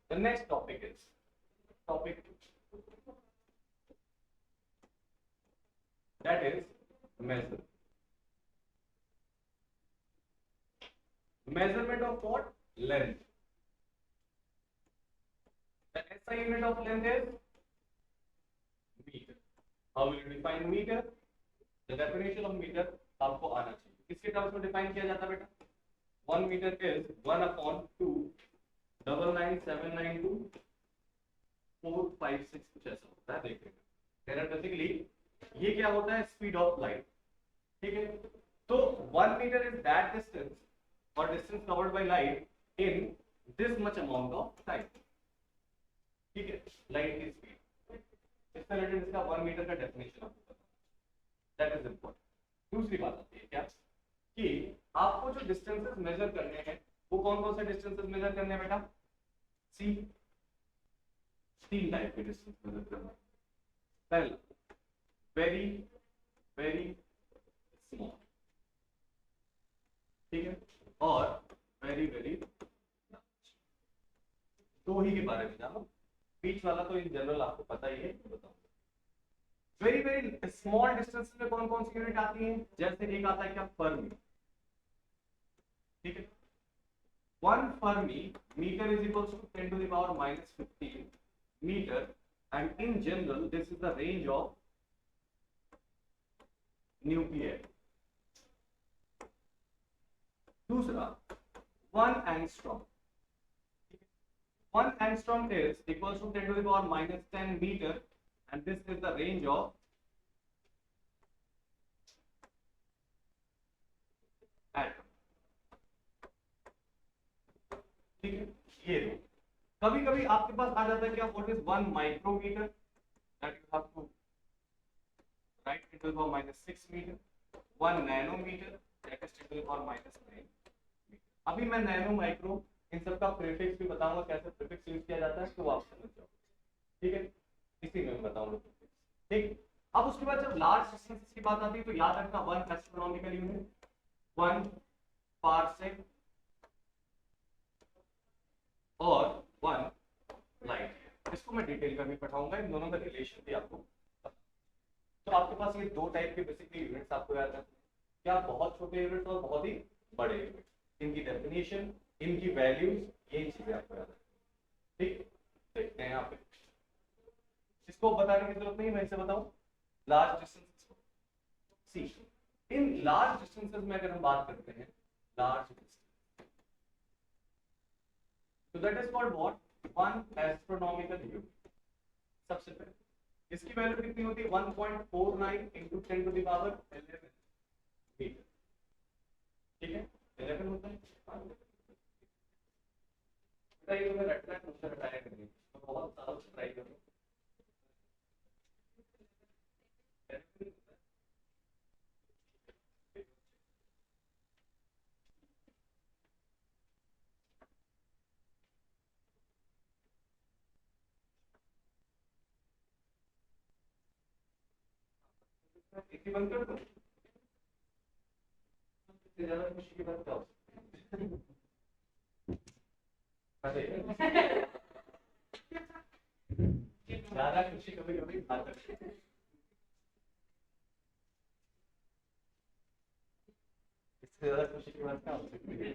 The next topic is topic that is measure. Measurement of what? Length. The SI unit of length is meter. How will you define meter? The definition of meter आपको आना चाहिए. किसके terms में define किया जाता है बेटा? 1 meter is 1/2 99792 456 कुछ ऐसा होता है. देख लेना. बेसिकली ये क्या होता है? Speed of light. ठीक है. तो 1 meter is that distance or distance covered by light in this much amount of time. ठीक है. लाइट की स्पीड. इससे रिलेटेड इसका 1 मीटर का डेफिनेशन आपको पता है. That is important. दूसरी बात आती है क्या कि आपको जो डिस्टेंसेस मेजर करने हैं वो कौन कौन से डिस्टेंसेस मेजर करने हैं बेटा? सी 3 टाइप के डिस्टेंस मेजर करना है. पहला वेरी वेरी स्मॉल. ठीक है. और वेरी वेरी दो ही के बारे में जानो. बीच वाला तो इन जनरल आपको पता ही है. बताओ वेरी वेरी स्मॉल डिस्टेंस में कौन कौन सी यूनिट आती है? जैसे एक आता है क्या? फर्मी. ठीक है. 1 fermi metre is equals to 10 to the power -15 metre. And in general this is the range of nuclear. दूसरा 1 angstrom. 1 angstrom is equals to 10 to the power -10 meter, and this is the range of atom. ठीक है. ये दो. कभी कभी आपके पास आ जाता है क्या? What is 1 micrometre? That you have to write 10 to the power -6 metre. 1 nanometre that is 10 to the power -9 metre. अभी मैं नैनो माइक्रो इन सब का प्रीफिक्स भी बताऊंगा, कैसे प्रीफिक्स यूज किया जाता है, तो आप समझ जाओ. ठीक है. इसी में बताऊंगा. ठीक. अब उसके बाद जब लार्ज डिस्टेंसेस की बात आती है तो याद रखना 1 एस्ट्रोनॉमिकल यूनिट, 1 पारसेक और 1 लाइट. इसको मैं डिटेल में भी पढ़ाऊंगा. इन दोनों का रिलेशन भी आपको. तो आपके पास ये दो टाइप के बेसिकली यूनिट्स आपको याद रखना. क्या? बहुत छोटे यूनिट्स और बहुत ही बड़े यूनिट्स. इनकी डेफिनेशन, इनकी वैल्यूज, ये चीजें आपको याद रखनी. ठीक. देखते हैं यहाँ पे. इसको बताने की जरूरत नहीं, मैं इसे बताऊं. लार्ज डिस्टेंसेस को सी. इन लार्ज डिस्टेंसेस में अगर हम बात करते हैं लार्ज डिस्टेंस, तो that is called what? 1 astronomical unit. सबसे पहले इसकी वैल्यू कितनी होती है? 1.49 into 10 to the power 11 metre. ठीक है. 11 होता है. ये तो मैं रटना है, मुझसे रटाया करेंगे तो बहुत सालों से ट्राई कर रहा हूँ. इसी बंद कर दो. इससे ज्यादा खुशी की बात क्या हो सकती है? ज्यादा खुशी कभी कभी खा सकते हैं. इससे ज्यादा खुशी की बात क्या हो सकती है?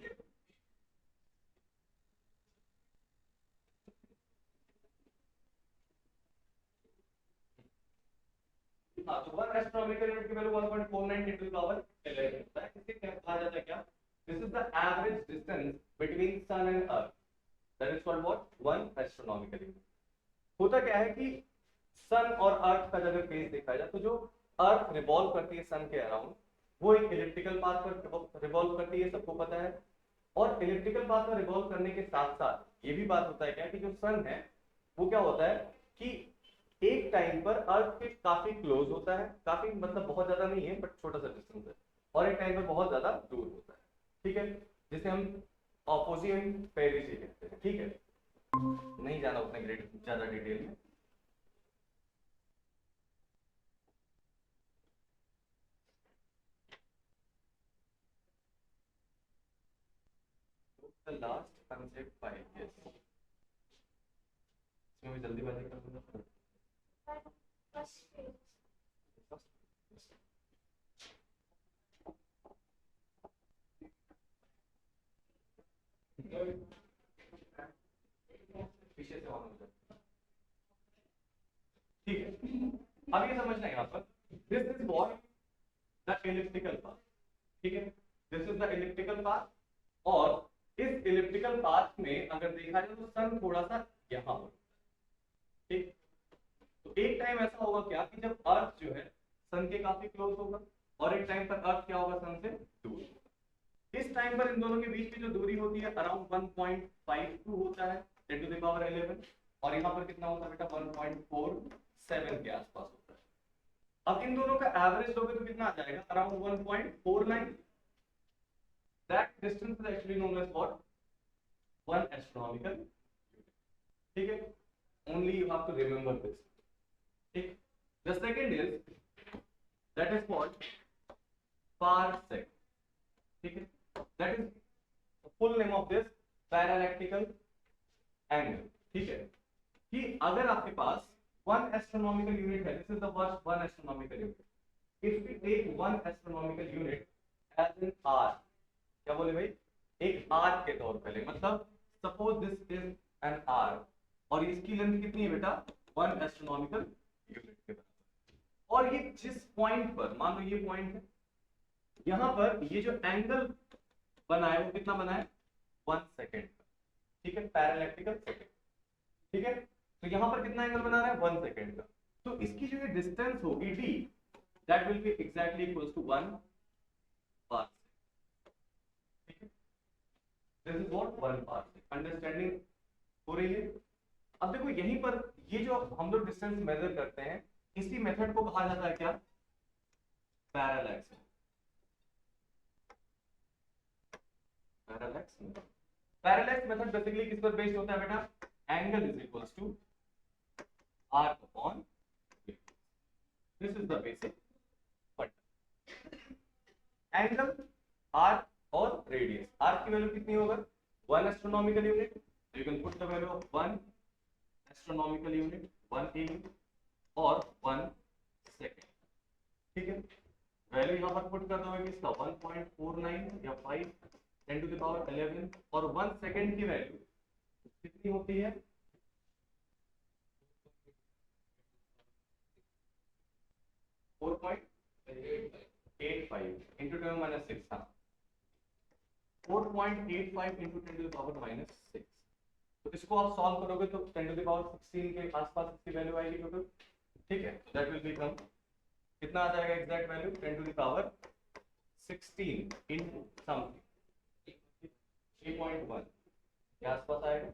हाँ, तो 1 एस्ट्रोनॉमिकल यूनिट की वैल्यू 1.49 into the power 11 होता है. इसे क्या कहा जाता है? क्या? This is the average distance between sun and earth. That is called what? 1 astronomical unit. होता क्या है कि सन और अर्थ का अगर फेज देखा जाए तो जो अर्थ रिवॉल्व करती है सन के अराउंड, वो एक इलिप्टिकल पाथ पर रिवॉल्व करती है, सबको पता है. और इलिप्टिकल पाथ पर रिवॉल्व करने के साथ साथ ये भी बात होता है क्या कि जो सन है वो क्या होता है कि एक टाइम पर अर्थ के काफी क्लोज होता है. काफी मतलब बहुत ज्यादा नहीं है, बट छोटा सा डिस्टेंस है. और एक टाइम पर बहुत ज्यादा दूर होता है. ठीक है. जिसे हम ऑपोजिट पेरिसी कहते हैं. ठीक है. नहीं जाना उतने ज्यादा डिटेल में. The last concept 5 years. इसमें भी जल्दीबाजी कर दूंगा। पीछे से ऑन हो जाए, ठीक है। अब ये समझना है यहाँ पर, this is what the elliptical path, ठीक है, this is the elliptical path. और इस इलिप्टिकल पाथ में अगर देखा जाए तो सन थोड़ा सा यहाँ पर, ठीक। तो एक टाइम ऐसा होगा क्या कि जब अर्थ जो है सन के काफी क्लोज होगा, और एक टाइम पर अर्थ क्या होगा, सन से दूर होगा। इस टाइम पर इन दोनों के बीच की जो दूरी होती है अराउंड 1.52 होता है 10 टू द पावर 11, और यहाँ पर कितना होता है बेटा 1.47 के आसपास होता है। अब इन दोनों का एवरेज लोगे तो कितना आ जाएगा, around 1.49। That distance is actually known as what, 1 astronomical unit, ठीक है। Only you have to remember this, ठीक। The second is that is what, parsec, ठीक है। That is full name of this, parallactical angle, ठीक है। कि अगर आपके पास 1 एस्ट्रोनॉमिकल यूनिट है, this is the first 1 astronomical unit, if we take 1 astronomical unit as an R, क्या बोले भाई, एक आर के तौर पे ले, मतलब suppose this is an R और इसकी लेंथ कितनी है बेटा 1 एस्ट्रोनॉमिकल यूनिट के बराबर। और ये जिस पॉइंट पर, मान लो ये पॉइंट है, यहां पर ये जो एंगल बना है वो कितना बना है 1 सेकेंड, ठीक है, पैरालैक्टिकल सेकेंड, ठीक है। तो यहां पर कितना एंगल बना रहा है 1 सेकेंड का, तो इसकी जो ये डिस्टेंस होगी d, that will be exactly equal to 1 parsec, ठीक है। This is what 1 parsec, understanding हो रही है। अब देखो यहीं पर ये जो हम लोग डिस्टेंस मेजर करते हैं, इसी मेथड को कहा जाता है क्या, पैरालैक्स। पैरालैक्स मेथड बेसिकली किस पर बेस्ड होता है बेटा, angle is equals to arc upon, this is the basic angle, arc और रेडियस। आर्क की वैल्यू कितनी होगा 1 astronomical unit, you can put the value of 1 astronomical unit, 1 AU और 1 सेकेंड, ठीक है। वैल्यू यहाँ पर पुट कर दोगे इसका 1.49 या 5 10 टू द पावर 11, और 1 सेकेंड की वैल्यू कितनी होती है 4.85 into 10 minus 6, हाँ 4.85 into 10 to the power minus 6। तो इसको आप सॉल्व करोगे तो 10 to the power 16 के आसपास इसकी वैल्यू आएगी टोटल, ठीक है। दैट विल बिकम, कितना आ जाएगा exact value 10 to the power 16 into something 3.1 के आसपास आएगा।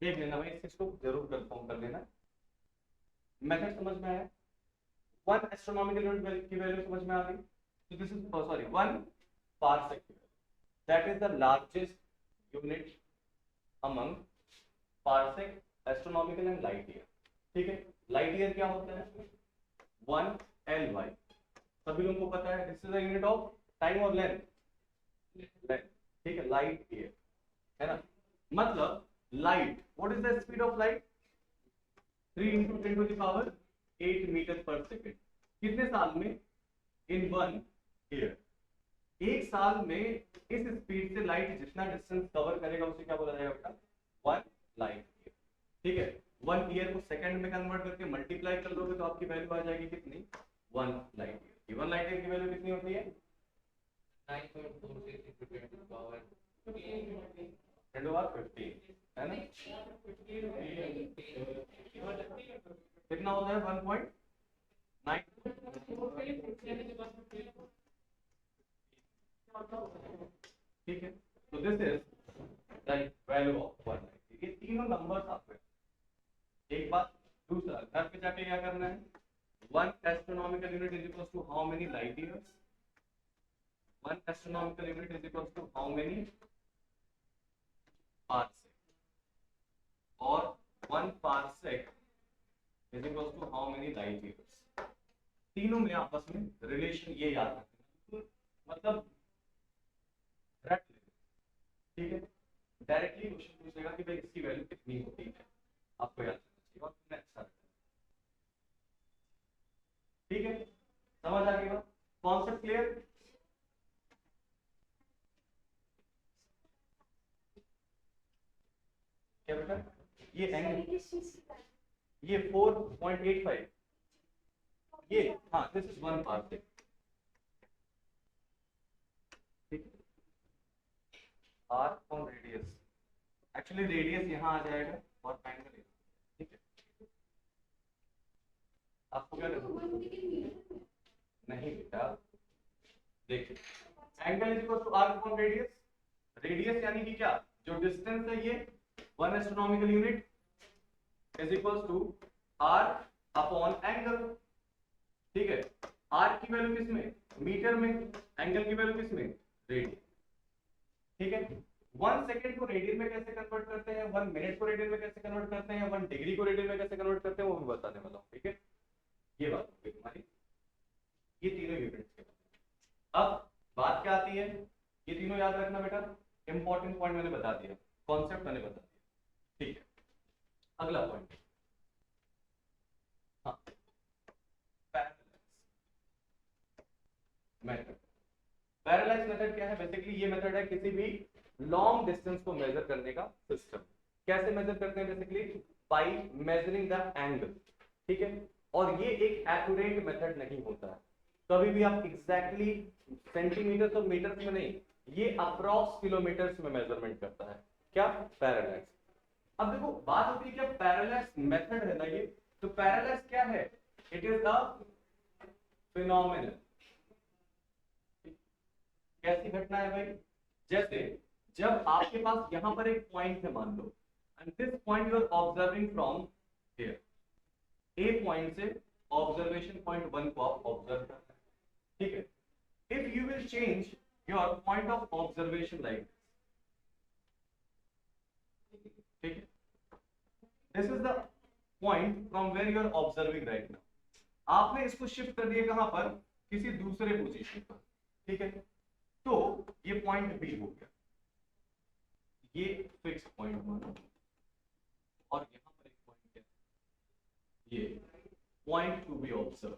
देख लेना भाई, इस चीज को जरूर कंफर्म कर लेना। मेथड समझ में आया, 1 एस्ट्रोनॉमिकल यूनिट की वैल्यू समझ में आ गई। तो this is sorry 1 parsec, that is the largest unit among parsec, astronomical and light year, ठीक है। लाइट ईयर क्या होता है 1 LY, सभी लोगों को पता है, this is the unit of time और लेंथ, ठीक है, लाइट ईयर है ना। मतलब light, what is the speed of light 3 into 10 to the power 8 metre per second, कितने साल में, इन 1 ईयर, एक साल में इस स्पीड से लाइट जितना डिस्टेंस कवर करेगा उसे क्या बोला जाएगा बेटा 1 लाइट ईयर, ठीक है। 1 ईयर को सेकंड में कन्वर्ट करके मल्टीप्लाई कर दोगे तो आपकी वैल्यू आ जाएगी कितनी 1 लाइट ईयर। 1 लाइट ईयर की वैल्यू कितनी होती है 9.46 into 10 to the power 10 है ना, कितना होता है 1.9, ठीक है। तो this is the value of 1। ये तीनों नंबर्स आपको, एक बात, दूसरा घर पे जाके क्या करना है, 1 astronomical unit is equal to how many light years, 1 astronomical unit is equal to how many parsec, और 1 parsec is equal to how many light years. तीनों में आपस में रिलेशन ये याद रखना, मतलब रट लेना, ठीक है। डायरेक्टली क्वेश्चन पूछेगा कि भाई इसकी वैल्यू कितनी होती है, आपको याद रखना चाहिए और तुमने अच्छा रखा। ठीक है, समझ आ गई बात, कॉन्सेप्ट क्लियर? क्या बेटा? ये एंगल, ये 4.85, ये हाँ दिस इज 1 पार्सेक। ठीक है, R on radius, actually radius यहाँ आ जाएगा और एंगल, ठीक है। आपको क्या करना नहीं बेटा, देखिए angle is equal to R upon radius, radius यानी कि क्या, जो डिस्टेंस है ये 1 astronomical unit is equal to R upon angle. ठीक है, आर की वैल्यू किस में, मीटर में, एंगल की वैल्यू किस में, रेडियन। ठीक है, 1 सेकंड को रेडियन में कैसे कन्वर्ट करते हैं, 1 मिनट को रेडियन में कैसे कन्वर्ट करते हैं, 1 डिग्री को रेडियन में कैसे कन्वर्ट करते हैं, वो मैं बताने वाला हूँ। ठीक है, ये बात होगी तुम्हारी, ये तीनों यूनिट्स के बारे में। अब बात क्या आती है, ये तीनों याद रखना बेटा, इंपॉर्टेंट पॉइंट मैंने बता दिया, कॉन्सेप्ट मैंने बता दिया। ठीक है, अगला पॉइंट, हाँ, मेथड। पैरेलल मेथड क्या है, बेसिकली ये मेथड है किसी भी लॉन्ग डिस्टेंस को मेजर करने का सिस्टम। कैसे मेजर करते हैं, basically by measuring the angle. ठीक है, और ये एक एक्यूरेट मेथड नहीं होता है, कभी भी आप एग्जैक्टली सेंटीमीटर और मीटर में नहीं, ये अप्रॉक्स किलोमीटर्स में मेजरमेंट करता है। क्या, पैरेलल। अब देखो बात होती है क्या, पैरेलल मेथड है ना ये, तो पैरेलल क्या है, इट इज द फिनोमेनन। कैसी घटना है भाई, जैसे जब आपके पास यहां पर एक पॉइंट है मान लो, and this point you are observing from here, A point से ऑब्जर्वेशन पॉइंट 1 को आप ऑब्जर्व कर रहे हैं। ठीक है, if you will change your point of observation like, ठीक है, this is the point from where you are observing right now, आपने इसको शिफ्ट कर दिया कहां पर, किसी दूसरे पोजीशन पर। ठीक है, तो ये पॉइंट बी हो गया, ये फिक्स पॉइंट मानो, और यहां पर एक पॉइंट है, ये पॉइंट टू बी ऑब्जर्व।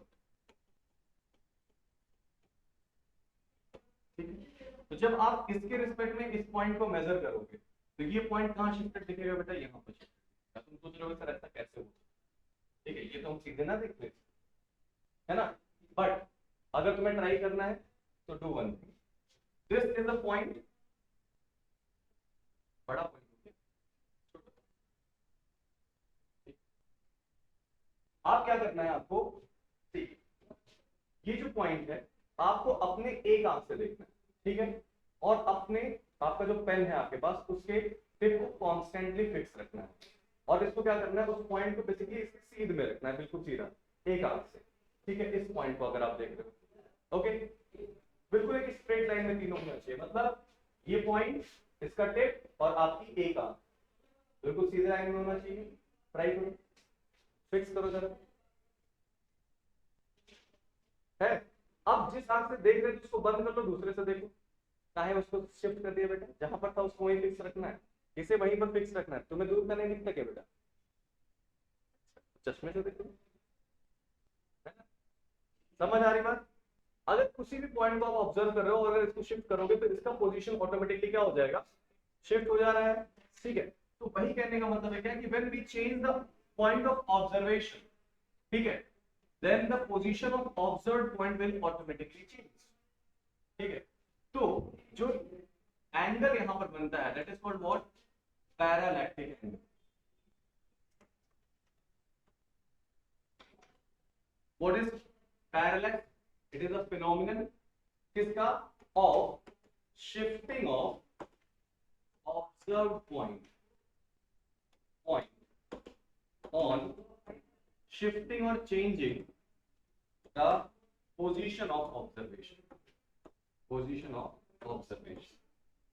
ठीक है, तो जब आप इसके रिस्पेक्ट में इस पॉइंट को मेजर करोगे तो ये पॉइंट कहां शिफ्टेड दिखेगा बेटा, यहां पर शिफ्टेड। तुम सोच रहे हो सर ऐसा कैसे होगा, ठीक है, ये तो हम सीधे ना देख लेते है ना, बट अगर तुम्हें ट्राई करना है तो do one thing, this is a point, बड़ा पॉइंट हो गया, छोटा। आप क्या करना है आपको, ठीक, ये जो पॉइंट है आपको अपने एक आंख से देखना है। ठीक है, और अपने, आपका जो पेन है आपके पास, उसके टिप को कॉन्स्टेंटली फिक्स रखना है, और इसको क्या करना है, उस पॉइंट को बेसिकली इसके सीध में रखना है, बिल्कुल सीधा एक आंख से। ठीक है, इस पॉइंट को अगर आप देख रहे हो, ओके, बिल्कुल एक स्ट्रेट लाइन में तीनों होना चाहिए, मतलब ये पॉइंट, इसका टिप और आपकी एक आंख बिल्कुल सीधे लाइन में होना चाहिए। ट्राई करो, फिक्स करो जरा, है। अब जिस आंख से देख रहे हो उसको बंद कर लो, दूसरे से देखो, चाहे उसको शिफ्ट कर दिया बेटा, जहां पर था उसको वहीं फिक्स रखना है, इसे वहीं पर फिक्स रखना है, तुम्हें दूर का नहीं दिखता क्या बेटा, चश्मे से देखो, है ना, समझ आ रही बात। अगर किसी भी पॉइंट को आप ऑब्जर्व कर रहे हो और अगर इसको शिफ्ट करोगे तो इसका पोजीशन ऑटोमेटिकली क्या हो जाएगा, शिफ्ट हो जा रहा है। ठीक है, तो वही कहने का मतलब है क्या कि when we change the point of observation, ठीक है, then the position of observed point will automatically change. ठीक है, तो जो एंगल यहां पर बनता है that is called what, parallactic angle. What is parallax, it is a phenomenon किसका, of shifting of observed point on shifting or changing the position of observation।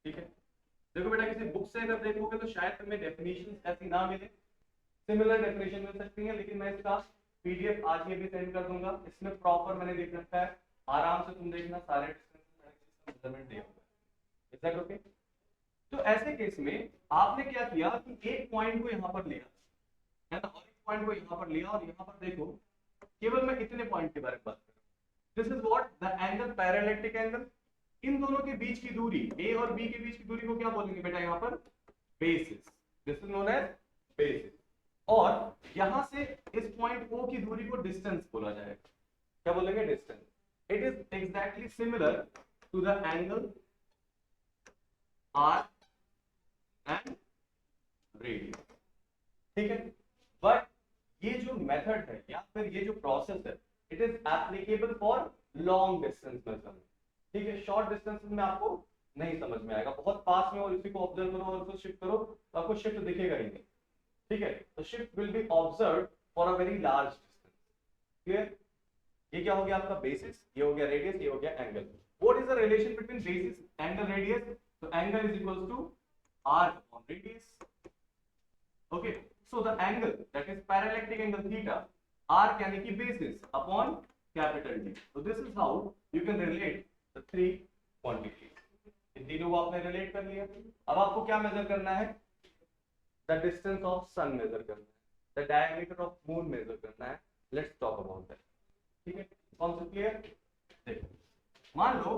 ठीक है, देखो बेटा किसी बुक से अगर देखोगे तो शायद तुम्हें डेफिनेशन ऐसी ना मिले, सिमिलर डेफिनेशन मिल सकती है, लेकिन मैं इसका पीडीएफ आज ये भी सेंड कर दूंगा, इसमें प्रॉपर मैंने लिख रखा है, आराम से तुम देखना, सारे मेजरमेंट दिया हुआ है। Is that okay? तो ऐसे केस में आपने क्या किया कि एक पॉइंट को यहां पर लिया, है ना, और एक पॉइंट को यहाँ पर लिया और यहाँ पर देखो केवल मैं इतने पॉइंट के बारे में बात कर रहा हूँ। This is what the angle, parallactic angle. इन दोनों के बीच की दूरी, ए और बी के बीच की दूरी को क्या बोलेंगे बेटा यहाँ पर, basis. This is known as basis. और यहां से इस पॉइंट ओ की दूरी को डिस्टेंस बोला जाएगा। क्या बोलेंगे, distance. It is exactly similar to the angle R and radius. ठीक है, बट ये जो मेथड है या फिर ये जो प्रोसेस है, it is applicable for long distance method. ठीक है, शॉर्ट डिस्टेंसेस में आपको नहीं समझ में आएगा। बहुत पास में और इसी को ऑब्जर्व करो और उसको शिफ्ट करो तो आपको शिफ्ट दिखेगा ही नहीं। ठीक है, तो shift will be observe for a very large distance. Clear? ये क्या हो गया आपका बेसिस, ये हो गया रेडियस, ये हो गया angle. What is the relation between basis angle radius? तो angle is equals to r upon radius. Okay, so the angle that is parallactic angle theta, arc यानी कि basis upon capital D. So this is how you can relate the three quantities. इन तीनों को आपने relate कर लिया। अब आपको क्या मेजर करना है? The distance of sun measure करना है, the diameter of moon measure करना है। Let's talk about that. ठीक है, कॉन्सेप्ट क्लियर? देखो, मान लो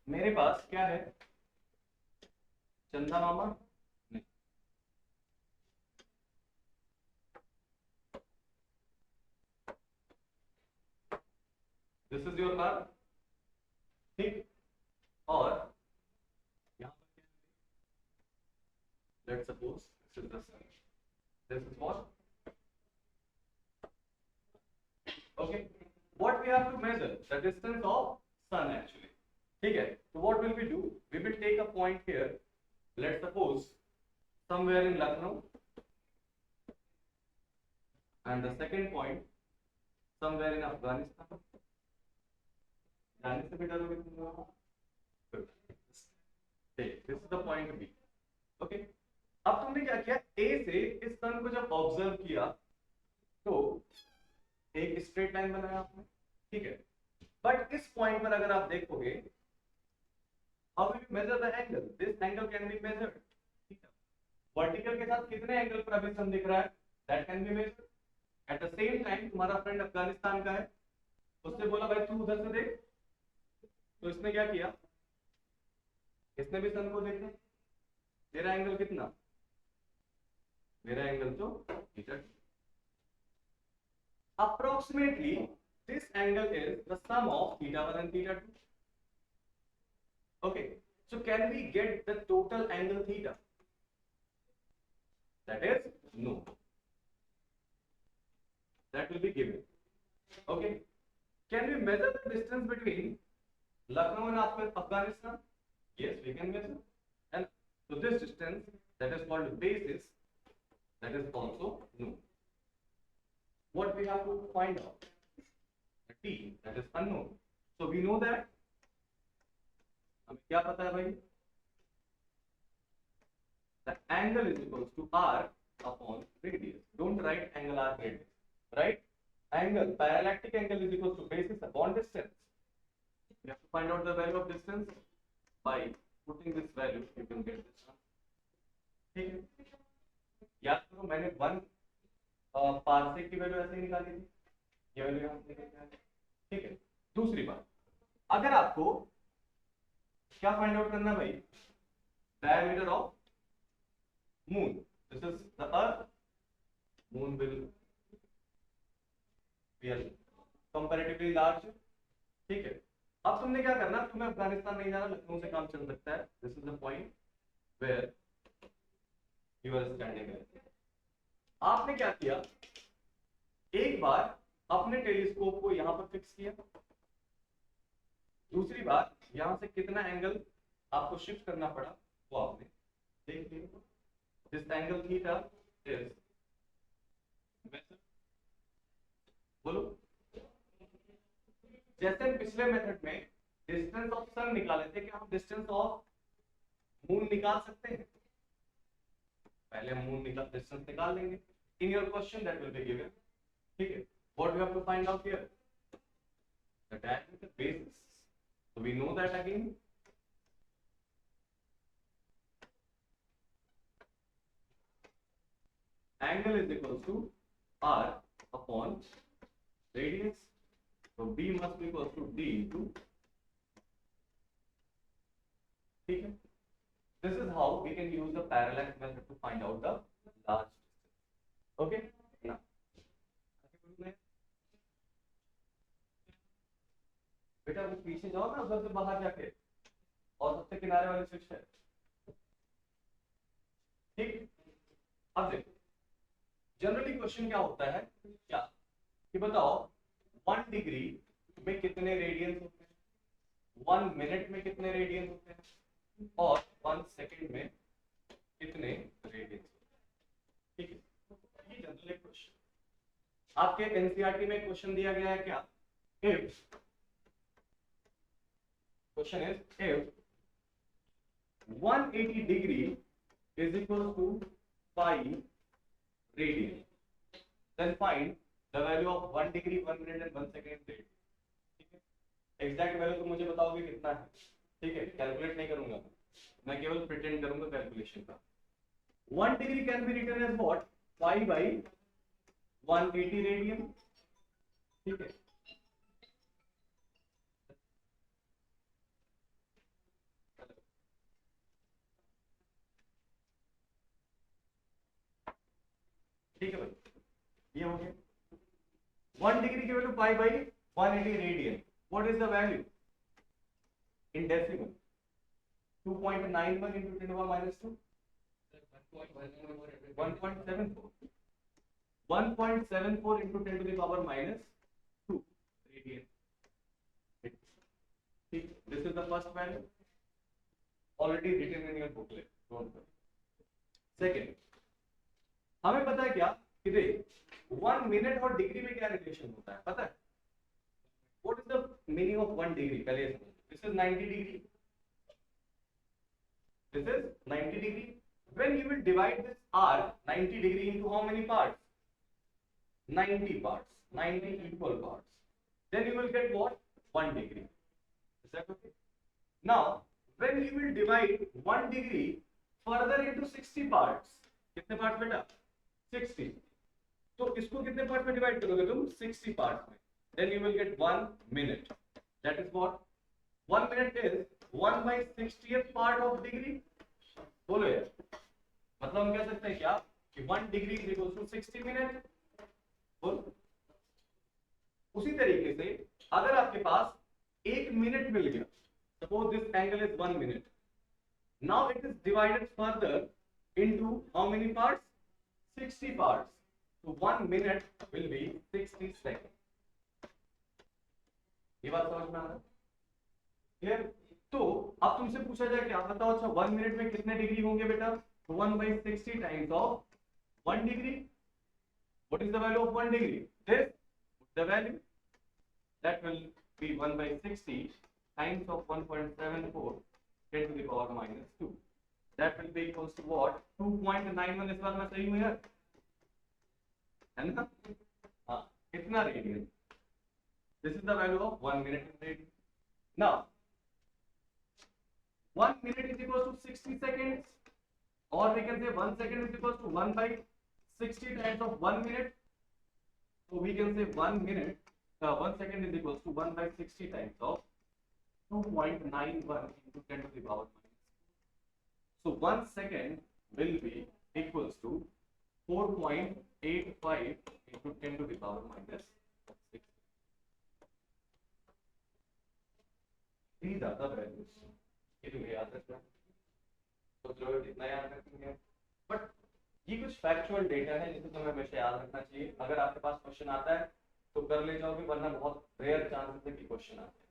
मेरे पास क्या है, चंदा मामा नहीं, दिस इज योर अर्थ। ठीक, और यहाँ पर क्या है, let's suppose this is the sun, this is what, okay, what we have to measure the distance of sun actually. ठीक है, तो what will we do, we will take a point here, let's suppose somewhere in Lucknow, and the second point somewhere in Afghanistan. जाने से भी डरोगे तुम लोग? Good. This is the point B. Okay. अब तुमने क्या किया, A से इस सन को जब ऑब्जर्व किया तो एक स्ट्रेट लाइन बनाया आपने। ठीक है, बट इस पॉइंट पर अगर आप देखोगे, how will you measure the angle? This angle can be measured. Vertical के साथ कितने एंगल पर अभी सन दिख रहा है, that can be measured. At the same time तुम्हारा फ्रेंड अफगानिस्तान का है, उसने बोला भाई तू उधर से देख, तो इसने क्या किया, इसने भी सन को देखा। तेरा एंगल कितना, मेरा एंगल तो theta. Approximately this angle is the sum of theta 1 and theta 2। Okay, so can we get the total angle theta? That is no. That will be given. Okay. Can we measure the distance between Lucknow and Afghanistan? Yes, we can measure. And so this distance that is called basis, that is also no. What we have to find out? The t, that is unknown. So we know that. हमें क्या पता है भाई? The angle is equals to r upon radius. Don't write angle r radius. Right? Angle, parallactic angle is equals to basis upon distance. You have to find out the value of distance by putting this value. You can get this one. ठीक है? याद करो मैंने 1 parsec की value ऐसे ही निकाली थी, ये वैल्यू यहाँ से निकल जाएगी। ठीक है, दूसरी बात, अगर आपको क्या फाइंड आउट करना भाई, diameter of moon, this is the earth, moon will be comparatively large. ठीक है, अब तुमने क्या करना, तुम्हें अफगानिस्तान नहीं जाना, लखनऊ से काम चल सकता है। This is the point where you are standing. आपने क्या किया, एक बार अपने टेलीस्कोप को यहां पर फिक्स किया, दूसरी बार यहां से कितना एंगल आपको शिफ्ट करना पड़ा वो आपने देख लिया। This angle theta is measured. बोलो, जैसे पिछले मेथड में डिस्टेंस ऑफ सन निकाले थे, क्या हम डिस्टेंस ऑफ मून निकाल सकते हैं? पहले हम मून निकाल डिस्टेंस निकाल लेंगे। In your question that will be given. ठीक है, what we have to find out here, the diameter basis. So we know that again. Angle is equal to r upon radius, तो b must be equal to d into, ठीक है. This is how we can use the parallax method to find out the large distance. Okay? Now, बेटा वो पीछे जाओ ना, उधर से बाहर जाके, और सबसे किनारे वाले स्विच है. ठीक. अब देखो, जनरली क्वेश्चन क्या होता है, क्या कि बताओ 1 डिग्री में कितने रेडियंस होते हैं, 1 मिनट में कितने रेडियंस होते हैं, और 1 सेकंड में कितने रेडियंस. ठीक है, ये जनरल क्वेश्चन. आपके एनसीईआरटी में क्वेश्चन दिया गया है क्या, if question is if 180 degree is equal to 5 radian, then find the value of 1 degree 1 minute and 1 second radian. ठीक है, एग्जैक्ट वैल्यू तो मुझे बताओगे कितना है. ठीक है, कैलकुलेट नहीं करूंगा मैं केवल प्रिटेंड करूंगा कैलकुलेशन का. 1 degree can be written as what, 5 by 180 radian. ठीक है, ठीक है भाई, ये हो गया. 1 डिग्री की value 5 by 180 radian. What is the value in decimal, 2.91 into 10 to the power minus 2, 1.74. 1.74 into 10 to the power minus 2 radian. ठीक, this is the first value already written in your booklet, don't worry. Second, हमें पता है क्या कि देख 1 minute और degree में क्या रिलेशन होता है, पता है. What is the meaning of 1 degree? पहले ये समझो. This is 90 degree. This is 90 degree. When you will divide this r 90 degree into how many parts? 90 parts, 90 equal parts. Then you will get what? 1 degree. Is that okay? Now, when you will divide 1 degree further into 60 parts, कितने parts बेटा? 60. तो इसको कितने parts में divide करोगे तुम? 60 parts में. Then you will get 1 minute. That is what? 1 minute is 1 by 60th part of degree. बोलो यार, मतलब हम कह सकते हैं क्या कि 1 degree is equal to 60 minute. बोलो. उसी तरीके से अगर आपके पास 1 मिनट मिल गया, suppose this angle is 1 minute, now it is divided further into how many parts, 60 parts. तो 1 मिनट विल बी 60 सेकंड. ये बात समझ में आ रहा है? क्लियर? तो अब तुमसे पूछा जाए क्या, बताओ अच्छा 1 मिनट में कितने डिग्री होंगे बेटा, 1 by 60 times of 1 degree. What is the value of 1 degree? This the value that will be 1 by 60 times of 1.74 10 to the power minus 2. That will be equals to what, 2.91. इस बात में सही हूं यार, है ना? हां, इतना radian. This is the value of 1 minute in radian. Now 1 minute is equal to 60 seconds, or we can say 1 second is equal to 1 by 60 times of 1 minute. So we can say 1 minute, 1 second is equal to 1 by 60 times of 2.91 into 10 to the power minus. So 1 second will be equals to 4.85 into 10 to the power minus 6. These are the values. ये तुम्हें याद रखना, तो चलो इतना याद रखेंगे. But ये कुछ फैक्चुअल डेटा है जिसे तुम्हें हमेशा याद रखना चाहिए. अगर आपके पास क्वेश्चन आता है तो कर ले जाओगे, वरना बहुत रेयर चांसेस है कि क्वेश्चन आते हैं.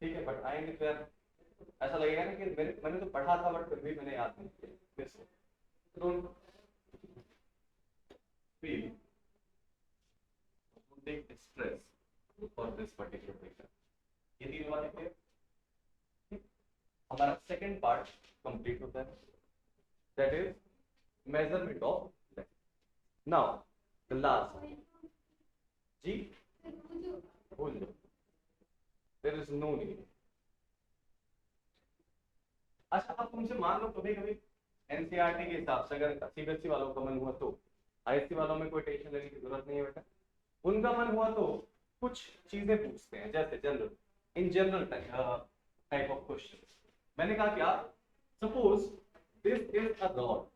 ठीक है, बट आएंगे तो यार ऐसा लगेगा ना कि मैंने तो पढ़ा था बट फिर भी मैंने याद नहीं किया. Don't feel, don't take stress for this particular data. ये तीन बातें हमारा सेकंड पार्ट कंप्लीट होता है, that is measurement of length. Now the last, जी बोल दो, देयर इज नो नीड. अच्छा, अब तुमसे मान लो कभी कभी एनसीईआरटी के हिसाब से अगर सीबीएसई वालों का मन हुआ तो आईएससी वालों में कोई टेंशन लेने की जरूरत नहीं है बेटा। उनका मन हुआ तो कुछ चीजें पूछते हैं, जैसे general, in general type of question. मैंने कहा क्या, suppose this is a rod,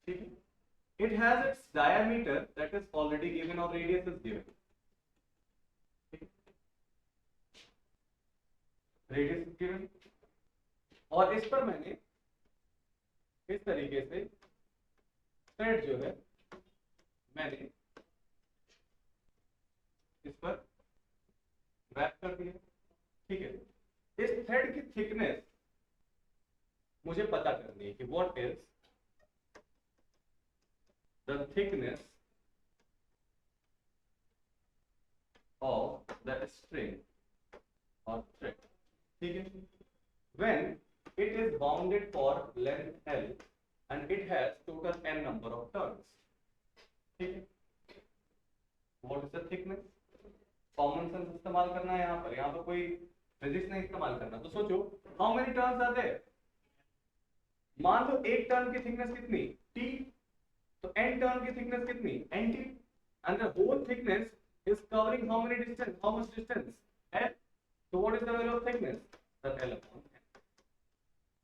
ठीक है, it has its diameter that is already given or radius is given, radius is given, और इस पर मैंने इस तरीके से थ्रेड जो है मैंने इस पर रैप कर दिया, ठीक है। इस थ्रेड की थिकनेस मुझे पता करनी है कि what is the thickness of the string और थ्रेड, ठीक है, when it is bounded for length L and it has total n number of turns, ठीक है। What is the thickness? Common sense इस्तेमाल करना है यहाँ पर कोई फिजिक्स नहीं इस्तेमाल करना। तो सोचो how many turns are there, मान लो एक टर्न की थिकनेस कितनी t, तो n टर्न की थिकनेस कितनी nt, and the whole thickness is covering how many distance, how much distance L, so what is the value of thickness, the L upon n.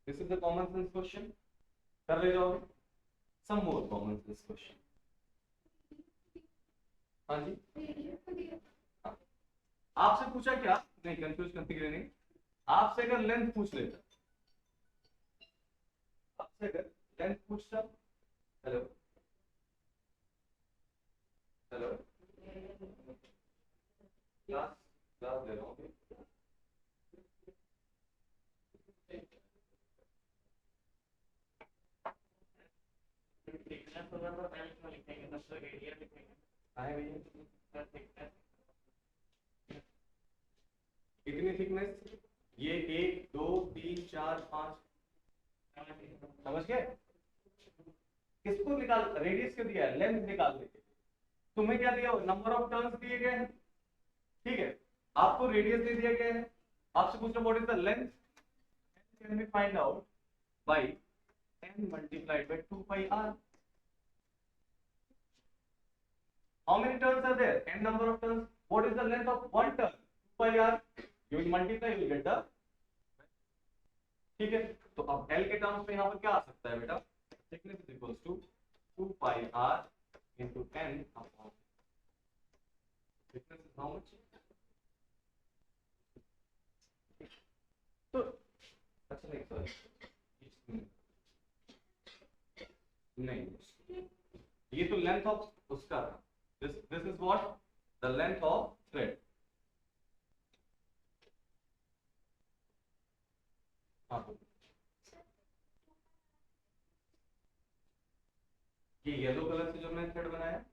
This is the common sense question, कर ले जाओगे। some more common sense question, हाँ जी, आपसे पूछा क्या, नहीं confuse करने के लिए नहीं, आपसे अगर लेंथ पूछ लेता, आपसे अगर लेंथ पूछता, हेलो हेलो क्लास क्लास ले रहा हूँ, कितनी थिकनेस, ये 1 2 3 4 5, समझ गए। किसको निकाल, रेडियस क्यों दिया है, लेंथ निकाल देते, तुम्हें क्या दिया, नंबर ऑफ टर्न्स दिए गए हैं, ठीक है, आपको रेडियस दे दिया गया है, आपसे पूछ रहा what is the length, can be find out by n multiplied by 2 pi r. How many turns are there, n number of turns, what is the length of one turn, 2 pi r, you will multiply, you will get the, ठीक है। तो अब L के terms में यहाँ पर क्या आ सकता है बेटा, thickness is equals to 2 pi r into n upon, thickness is how much, तो अच्छा नहीं सॉरी नहीं, ये तो लेंथ ऑफ उसका, this is what the length of thread, हाँ ये येलो कलर से जो मैंने थ्रेड बनाया,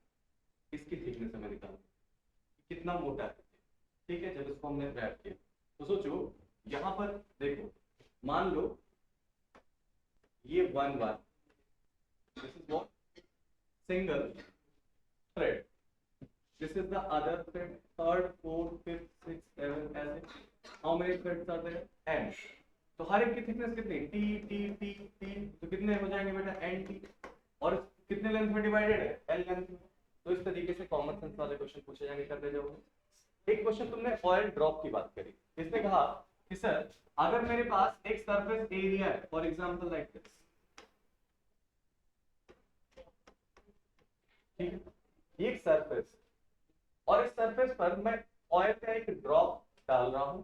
इसकी थिकनेस हमें निकालना, कितना मोटा है, ठीक है। जब इसको हमने रैप किया तो सोचो यहाँ पर देखो, मान लो ये 1 bar, this is what single thread, this is the other thread, third fourth fifth sixth seventh, ऐसे how many threads are there, n, तो हर एक की थिकनेस कितनी t t t t, तो कितने हो जाएंगे बेटा n t, और कितने लेंथ में डिवाइडेड है, l लेंथ में। तो इस तरीके से कॉमन सेंस वाले क्वेश्चन पूछे जाएंगे, करते जाओगे। एक क्वेश्चन तुमने ऑयल ड्रॉप की बात करी, इसने कहा कि सर अगर मेरे पास एक सरफेस एरिया है, फॉर एग्जांपल लाइक दिस, ठीक है, ये एक सरफेस, और इस सरफेस पर मैं ऑयल का एक ड्रॉप डाल रहा हूं,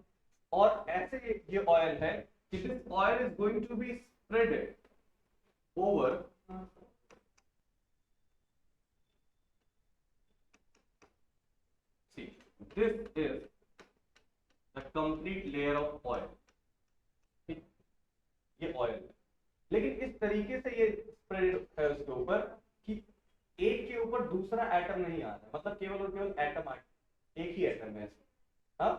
और ऐसे ये ऑयल है कि this oil is going to be spreaded over this is the complete layer of oil, ठीक, ये ऑयल है, लेकिन इस तरीके से ये स्प्रेड है उसके ऊपर कि एक के ऊपर दूसरा एटम नहीं आ रहा, मतलब केवल और केवल एटम, एक ही एटम है इसमें, हाँ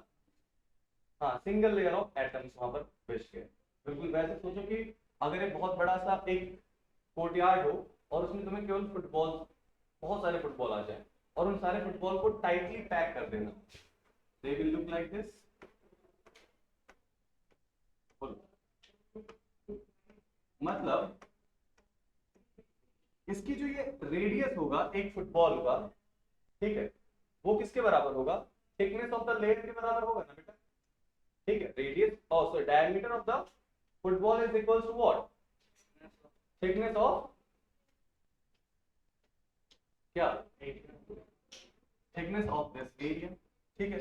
हाँ, सिंगल लेयर ऑफ एटम्स वहां पर बिछ गए। बिल्कुल वैसे सोचो कि अगर एक बहुत बड़ा सा एक कोर्टयार्ड हो और उसमें तुम्हें केवल फुटबॉल, बहुत सारे फुटबॉल आ जाए, और उन सारे फुटबॉल को टाइटली पैक कर देना, they will look like this, मतलब इसकी जो ये रेडियस होगा एक फुटबॉल का, ठीक है, वो किसके बराबर होगा? थिकनेस ऑफ द लेयर के बराबर होगा ना बेटा, ठीक है। रेडियस और sorry diameter of the football is equals to what? Thickness of क्या? थिकनेस ऑफ दिस एरिया, ठीक है।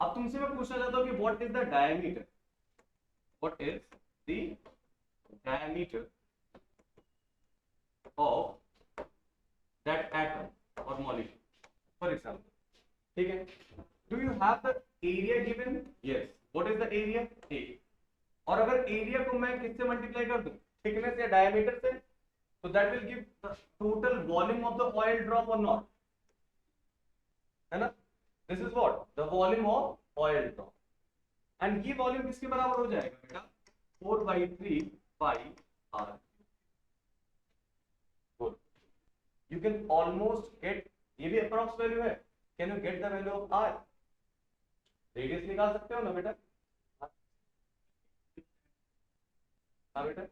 अब तुमसे मैं पूछना चाहता हूं कि what is the diameter, what is the diameter of that atom और मॉलिक्यूल फॉर एग्जांपल, ठीक है। Do you have the area given? Yes, what is the area? A. और अगर एरिया को मैं किससे मल्टीप्लाई कर दूं, थिकनेस या डायमीटर से, तो that will give the total volume of the oil drop और नॉट, है ना। This is what the volume of oil drop, and ये वॉल्यूम किसके बराबर हो जाएगा बेटा? 4/3 pi R. Good, you can almost get, ये भी अप्रॉक्स वैल्यू है, can you get the value of R? Radius निकाल सकते हो ना बेटा? हाँ बेटा,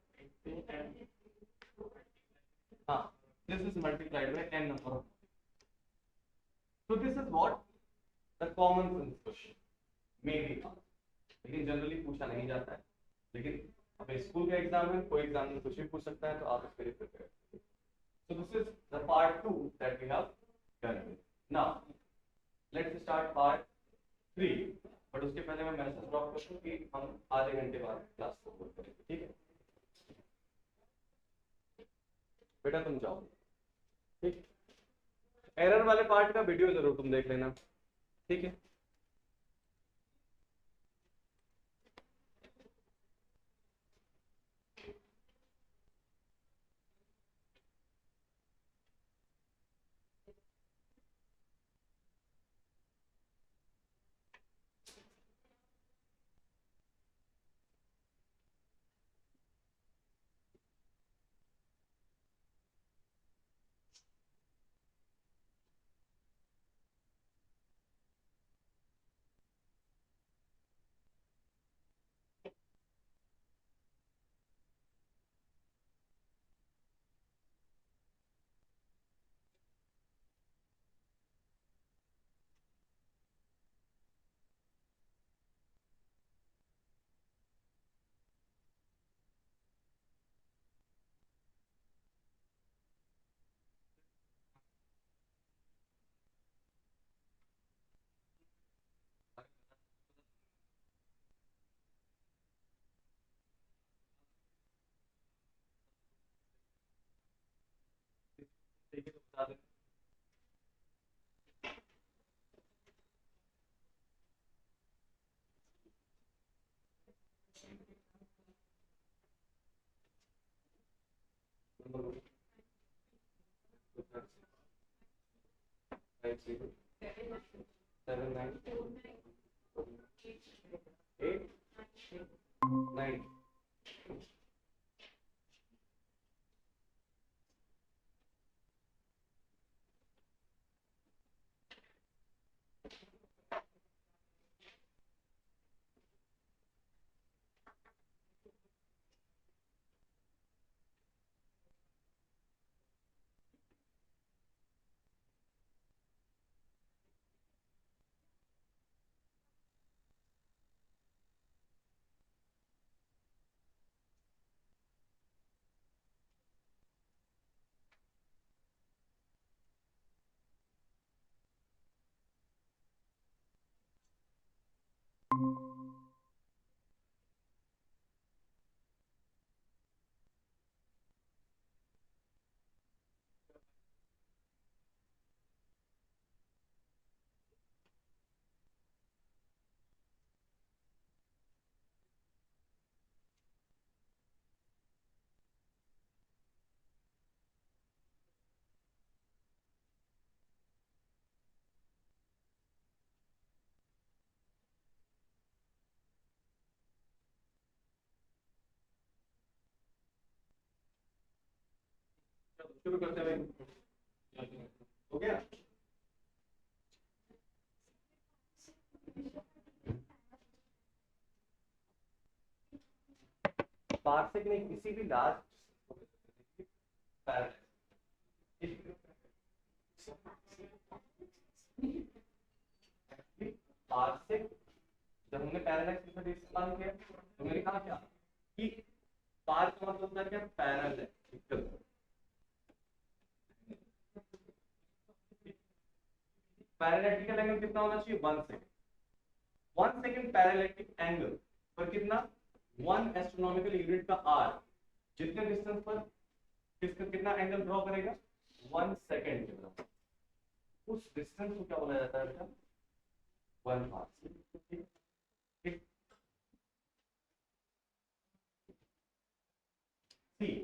हाँ, this is multiplied by n number of, so this is what the common sense question may be asked, लेकिन जनरली पूछा नहीं जाता है, लेकिन अब स्कूल का एग्जाम है, कोई एग्जाम में कुछ भी पूछ सकता है, तो आप इसके लिए प्रिपेयर करिए। so this is the part 2 that we have done. Now let's start part 3, but उसके पहले मैं मैसेज ड्रॉप कर दूं कि हम आधे घंटे बाद क्लास को शुरू करेंगे, ठीक है बेटा, तुम जाओ, ठीक। एरर वाले पार्ट का वीडियो जरूर तुम देख लेना, ठीक है। ठीक है, तो बता दें। नंबर 5079889। शुरू करते हैं भाई, हो गया। पार्सेक में किसी भी लार्ज पैरेलल आज से जब हमने पैरेलल इस्तेमाल किया तो मैंने कहा क्या कि पार का मतलब होता है क्या, पैरेलल। पैरेलैक्टिकल एंगल कितना होना चाहिए, 1 सेकंड। 1 सेकंड पैरेलैक्टिक एंगल पर कितना, 1 एस्ट्रोनॉमिकल यूनिट का आर, जितने डिस्टेंस पर किसका कितना एंगल ड्रॉ करेगा, 1 सेकंड के बराबर। उस डिस्टेंस को क्या बोला जाता है बेटा, 1 are. See,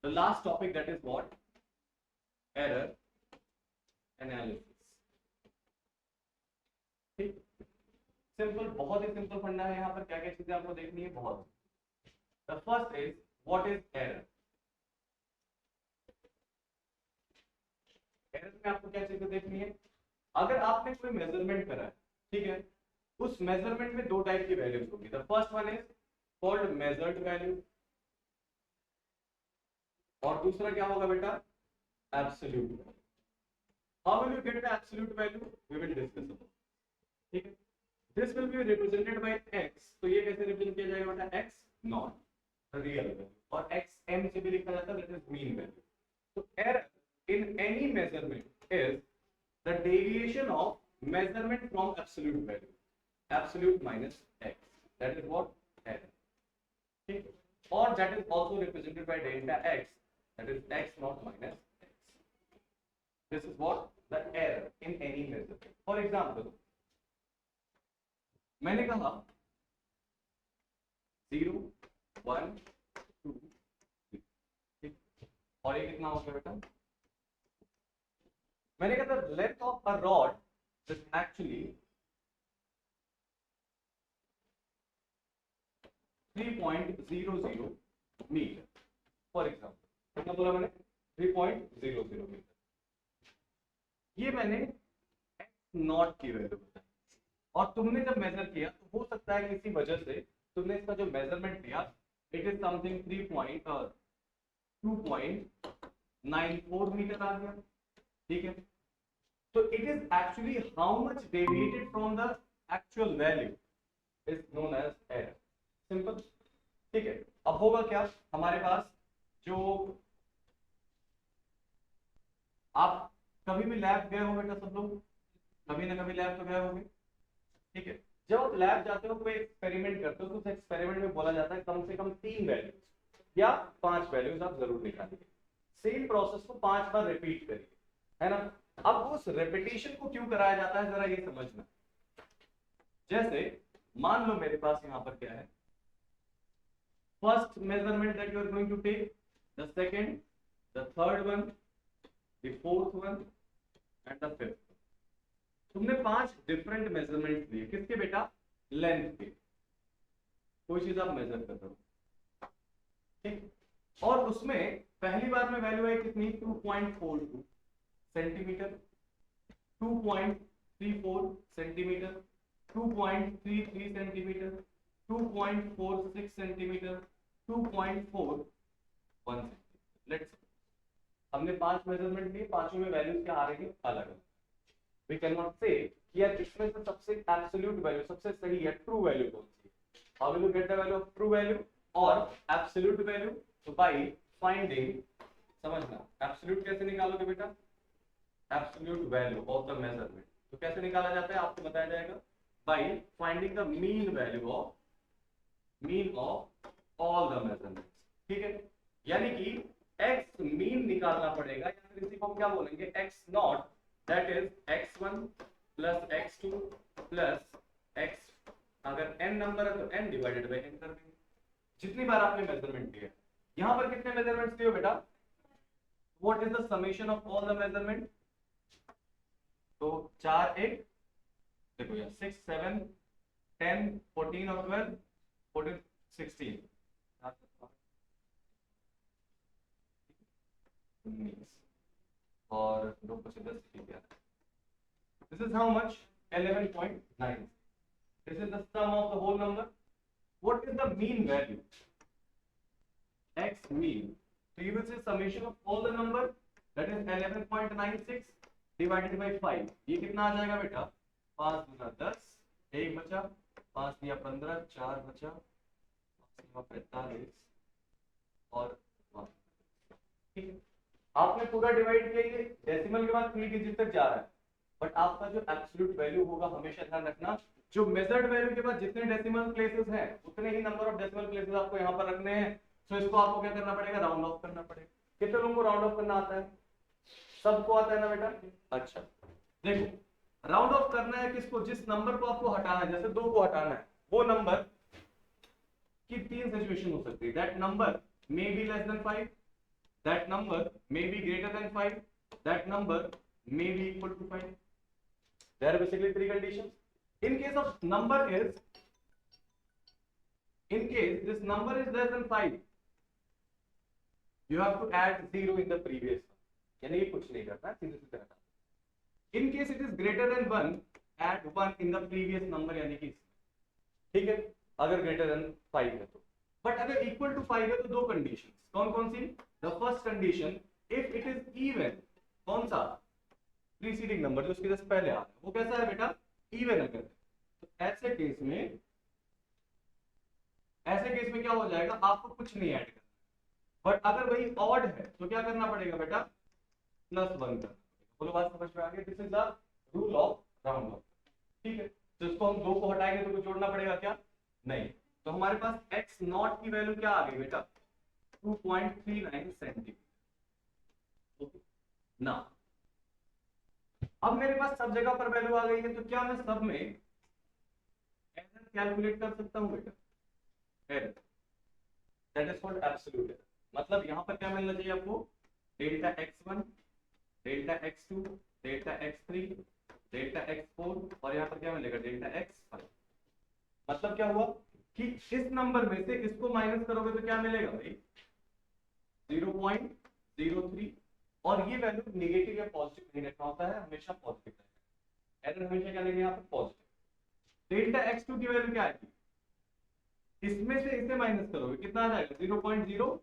the last topic, that is what, error analysis। ठीक, सिंपल, बहुत ही सिंपल फंडा है। यहाँ पर क्या क्या चीजें आपको देखनी है, बहुत। The first is what is error. Error में आपको क्या चीजें देखनी है, अगर आपने कोई मेजरमेंट करा है, ठीक है, उस मेजरमेंट में दो टाइप की वैल्यूज होगी। The first one is called measured value, और दूसरा क्या होगा बेटा, absolute value. How will you get the absolute value, we will discuss about. ठीक है, this will be represented by x। तो ये कैसे रिप्रेजेंट किया जाएगा बेटा, x नॉट रियल वैल्यू, और x m से भी लिखा जाता है, दैट इज मीन वैल्यू। तो error in any measurement is the deviation of measurement from absolute value, absolute minus x, that is what error. ठीक, और that is also represented by delta x, that is x not minus x। This is what the error in any measurement. For example, मैंने कहा 0 1 2 3, और ये कितना हो गया बेटा, मैंने कहा था length of a rod is actually 3.00 metre. For example कितना बोला मैंने, 3.00 मीटर। ये मैंने x नॉट की वैल्यू बताई, और तुमने जब मेजर किया तो हो सकता है किसी वजह से तुमने इसका जो मेजरमेंट लिया, इट इज समथिंग 2.94 मीटर आ गया। ठीक है, तो it is actually how much deviated from the actual value is known as error. Simple. ठीक है, अब होगा क्या, हमारे पास जो, आप कभी भी लैब गए हो बेटा सब लोग, कभी ना कभी लैब तो गए होंगे। ठीक है, जब आप लैब जाते हो, कोई एक्सपेरिमेंट करते हो, तो उस एक्सपेरिमेंट में बोला जाता है कम से कम 3 वैल्यूज या 5 वैल्यूज आप जरूर निकालिए। सेम प्रोसेस को 5 बार रिपीट करिए, है ना। अब उस रिपीटेशन को क्यों कराया जाता है, जरा ये समझना। जैसे मान लो मेरे पास यहाँ पर क्या है, first measurement that you are going to take, the second, the third one, the fourth one and the fifth. तुमने 5 डिफरेंट मेजरमेंट लिए, किसके बेटा, लेंथ के। कोई चीज आप मेजर कर रहे हो, ठीक, और उसमें पहली बार में वैल्यू है कितनी, 2.42 centimetre, 2.34 centimetre, 2.33 centimetre, 2.46 centimetre, 2.41 centimetre. Let's, हमने 5 मेजरमेंट लिए, पांचों में वैल्यूज क्या आ रही है, अलग अलग। We cannot say कि यार इसमें से सबसे absolute value, सबसे सही है true value कौन सी है। How will you get the value of true value or absolute value? So by finding, समझना, absolute कैसे निकालोगे बेटा, absolute value of the measurement। तो कैसे निकाला जाता है आपको बताया जाएगा, by finding the mean value of all the measurements। ठीक है, यानी कि x mean निकालना पड़ेगा, या फिर इसी को क्या बोलेंगे, x not, that is x1 plus x2 plus x, अगर n नंबर है तो n डिवाइडेड बाय n कर देंगे, जितनी बार आपने मेजरमेंट किया। यहां पर कितने मेजरमेंट्स लिए हो बेटा, what is the summation of all the measurement, तो 4 1, देखो यार 6 7 10 14 और 12 14 16 और 2 5 10 ठीक है। This is how much, 11.9। This is the sum of the whole number. What is the mean value, x mean? So you will say summation of all the number, that is 11.96 divided by 5। ये कितना आ जाएगा बेटा? 5 गुना 10, 1 बचा, 5 दिया 15, 4 बचा, 45 और 1। ठीक है, आपने पूरा डिवाइड किया, ये डेसिमल के बाद 3 डिजिट तक जा रहा है, बट आपका जो एब्सोल्यूट वैल्यू होगा, हमेशा ध्यान रखना, जो मेजर्ड वैल्यू के बाद जितने डेसिमल प्लेसेस हैं उतने ही नंबर ऑफ डेसिमल प्लेसेस आपको यहाँ पर रखने हैं। सो इसको आपको क्या करना पड़ेगा? राउंड ऑफ करना पड़ेगा। कितने लोगों को राउंड ऑफ करना आता है? सबको आता है ना बेटा? अच्छा, देखो राउंड ऑफ करना है किसको? जिस नंबर को आपको हटाना है, जैसे 2 को हटाना है, वो नंबर की 3 सिचुएशन हो सकती है। That number may be less than 5, that number may be greater than 5, that number may be equal to 5. There are basically 3 conditions. In case of number is, in case this number is less than 5, you have to add 0 in the previous one. यानी ये कुछ नहीं करना, सीधे सीधे हटा। In case it is greater than 1, add 1 in the previous number, यानी कि ठीक है, अगर greater than 5 है तो। बट अगर equal to 5 है तो 2 कंडीशन। कौन कौन सी? The first condition, if it is even, कौन सा? प्रीसीडिंग नंबर जो उसके जस्ट पहले आ रहा है, वो कैसा है बेटा? इवन अगर, तो ऐसे केस में क्या हो जाएगा? आपको कुछ नहीं ऐड करना। बट अगर वही ऑड है तो क्या करना पड़ेगा बेटा? +1 करना पड़ेगा। बोलो बात समझ में आ गई? This is the rule of round of. ठीक है, तो इसको हम 2 को हटाएंगे तो कुछ जोड़ना पड़ेगा क्या? नहीं। तो हमारे पास x नॉट की वैल्यू क्या आ गई बेटा? 2.39 सेंटीमीटर। ओके ना, अब मेरे पास सब जगह पर वैल्यू आ गई है, तो क्या मैं सब में एरर कैलकुलेट कर सकता हूं बेटा? Error, that is called absolute error. मतलब यहां पर क्या मिलना चाहिए आपको? Delta x1, delta x2, delta x3, delta x4 और यहां पर क्या मिलेगा? Delta x5। मतलब क्या हुआ कि इस नंबर में से इसको माइनस करोगे तो क्या मिलेगा भाई? 0.03। और ये वैल्यू नेगेटिव या पॉजिटिव नहीं रखना होता है, हमेशा पॉजिटिव रहेगा। एरर हमेशा क्या लेंगे यहाँ पर? पॉजिटिव। डेल्टा x2 की वैल्यू क्या आएगी? इसमें से इसे माइनस करोगे कितना आ जाएगा? 0.05।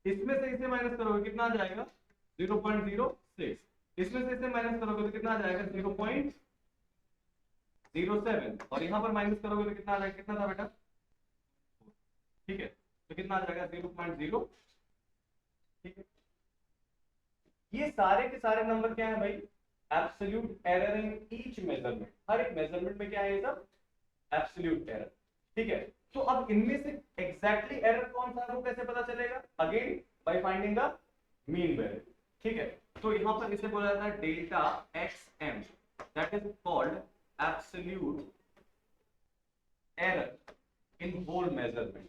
इसमें से इसे माइनस करोगे कितना आ जाएगा? 0.06। इसमें से इसे माइनस करोगे तो कितना आ जाएगा? 0.07। और यहाँ पर माइनस करोगे तो कितना आ जाएगा? कितना था बेटा? ठीक है, तो कितना आ जाएगा? 0.0। ठीक है, ये सारे के सारे नंबर क्या है भाई? Absolute error in each measurement. हर एक मेजरमेंट में क्या है? ये सब एब्सोल्यूट एरर। ठीक है, तो अब इनमें से एग्जैक्टली एरर कौन सा है वो कैसे पता चलेगा? Again by finding the mean value. ठीक है, तो यहां पर इसे बोला जाता है delta XM, that is called absolute error in whole measurement.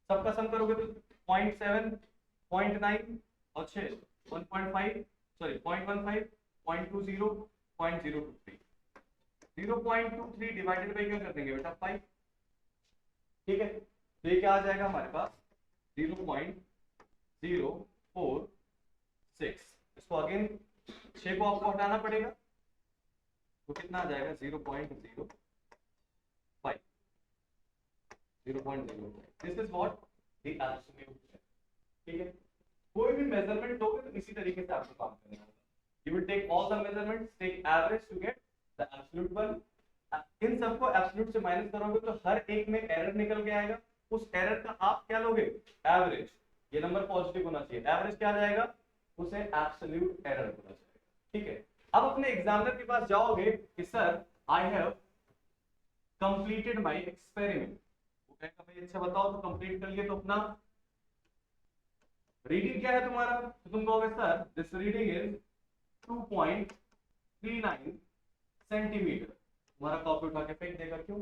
सबका सम करोगे तो 0.7, 0.9 और 6 1.5, सॉरी 0.15, 0.20, 0.023। 0.23 डिवाइडेड बाय क्या कर देंगे बेटा? 5। ठीक है, तो ये क्या आ जाएगा हमारे पास? 0.046। इसको अगेन 6 को आपको हटाना पड़ेगा तो कितना आ जाएगा? 0.05। 0.05। This is what the absolute. ठीक है, कोई भी मेजरमेंट लोगे तो इसी तरीके से आपको काम करना होगा। You will take all the measurements, take average to get the absolute one. इन सबको एब्सोल्यूट से माइनस करोगे तो हर एक में एरर निकल के आएगा। उस एरर का आप क्या लोगे? एवरेज। ये नंबर पॉजिटिव होना चाहिए, एवरेज क्या आ जाएगा? उसे एब्सोल्यूट एरर बोला जाएगा। ठीक है, अब अपने एग्जामिनर के पास जाओगे कि sir I have completed my experiment. वो कहेगा भाई अच्छा बताओ, तो कंप्लीट कर लिए तो अपना रीडिंग क्या है तुम्हारा? तो तुम कहोगे sir this reading is 2.39 centimetre. तुम्हारा कॉपी उठा के फेंक देगा। क्यों?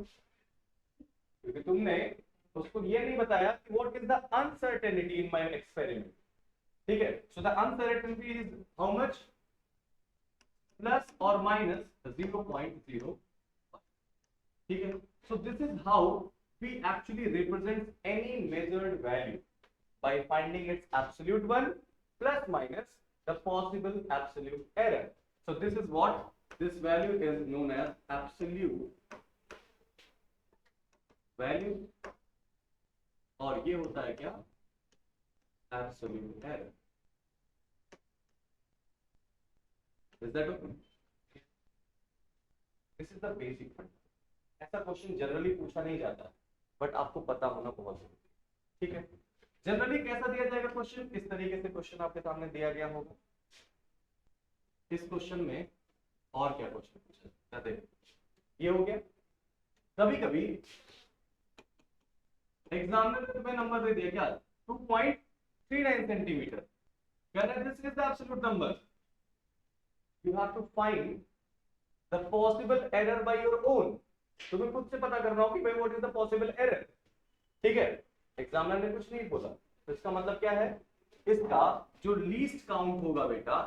क्योंकि तुमने उसको ये नहीं बताया कि what is the uncertainty in my experiment. ठीक है, so the uncertainty is how much? Plus और माइनस 0.05। ठीक है, so this is how we actually represent any measured value by finding its absolute one plus minus the possible absolute error. So this is what this value is known as absolute value, और ये होता है क्या? Absolute error. Is that okay? This is the basic fund. ऐसा question generally पूछा नहीं जाता, but आपको पता होना बहुत जरूरी है, ठीक है। जनरली कैसा दिया जाएगा क्वेश्चन, इस तरीके से क्वेश्चन आपके सामने दिया गया होगा। इस क्वेश्चन में और क्या क्वेश्चन पूछा जाता है, ये हो गया। कभी कभी एग्जामिनर ने तुम्हें नंबर दे दिया क्या, 2.39 सेंटीमीटर, कह रहा है this is the absolute number, you have to find the possible error by your own. तुम्हें खुद से पता करना हो कि भाई what is the possible error, ठीक है। एग्जामिनर ने कुछ नहीं बोला, तो इसका मतलब क्या है, इसका जो लीस्ट काउंट होगा बेटा,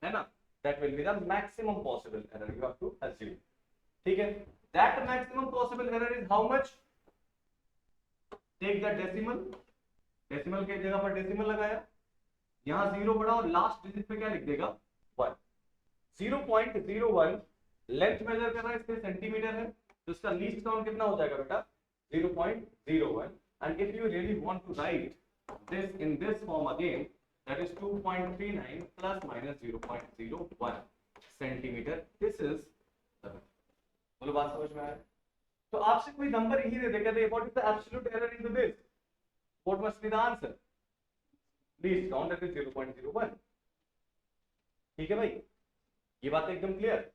है ना, that will be the maximum possible error, you have to assume, ठीक है। That maximum possible error is how much, take the decimal, decimal की जगह पर डेसिमल लगाया, यहां 0 बड़ा और लास्ट डिजिट पे क्या लिख देगा 1। 0.01 लेंथ मेजर कर रहा है, इसके सेंटीमीटर है, तो इसका लीस्ट काउंट कितना हो जाएगा बेटा 0.01। and if you really want to write this in this form again, that is 2.39 plus minus 0.01 centimeter, this is बोलो बात समझ में आया। तो आपसे कोई नंबर ही दे देगा, what is the absolute error into this, what must be the answer, least count, that is 0.01, ठीक है भाई, ये बात एकदम क्लियर।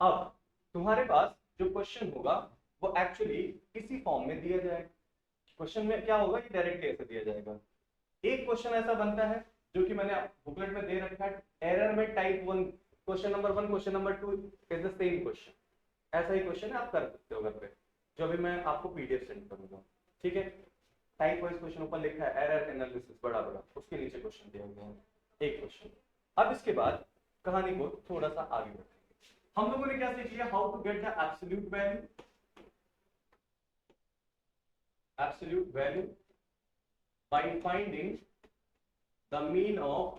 अब तुम्हारे पास जो क्वेश्चन होगा वो एक्चुअली इसी फॉर्म में दिया जाएगा। क्वेश्चन में क्या होगा, ये डायरेक्टली ऐसे दिया जाएगा। एक क्वेश्चन ऐसा बनता है जो कि मैंने बुकलेट में दे रखा है, एरर में type 1, question number 1 question number 2 is the same question, ऐसा ही क्वेश्चन है, आप कर सकते हो घर पे, जो अभी मैं आपको पीडीएफ सेंड करूंगा, ठीक है। टाइप वाइज क्वेश्चन ऊपर लिखा है एरर एनालिसिस बड़ा बड़ा, उसके नीचे क्वेश्चन दिया गया है, एक क्वेश्चन। अब इसके बाद कहानी को थोड़ा सा आगे बढ़ेंगे। हम लोगों ने क्या सीख लिया, how to get the absolute value, absolute value by finding the mean of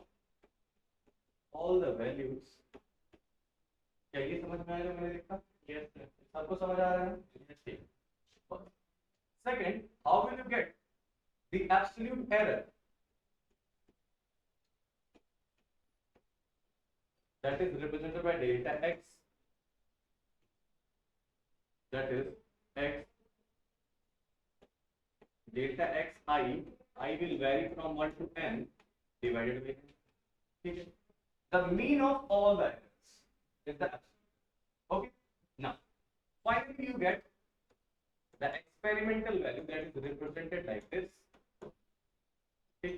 all the values। क्या ये समझ में आया मैंने लिखा, yes sir, सबको समझ आ रहा है, ठीक। Second, how will you get the absolute error, that is represented by delta x, that is x delta x I will vary from 1 to n divided by n, ठीक है। The mean of all the errors is the absolute, okay। Now finally you get the experimental value, that is represented like this, okay?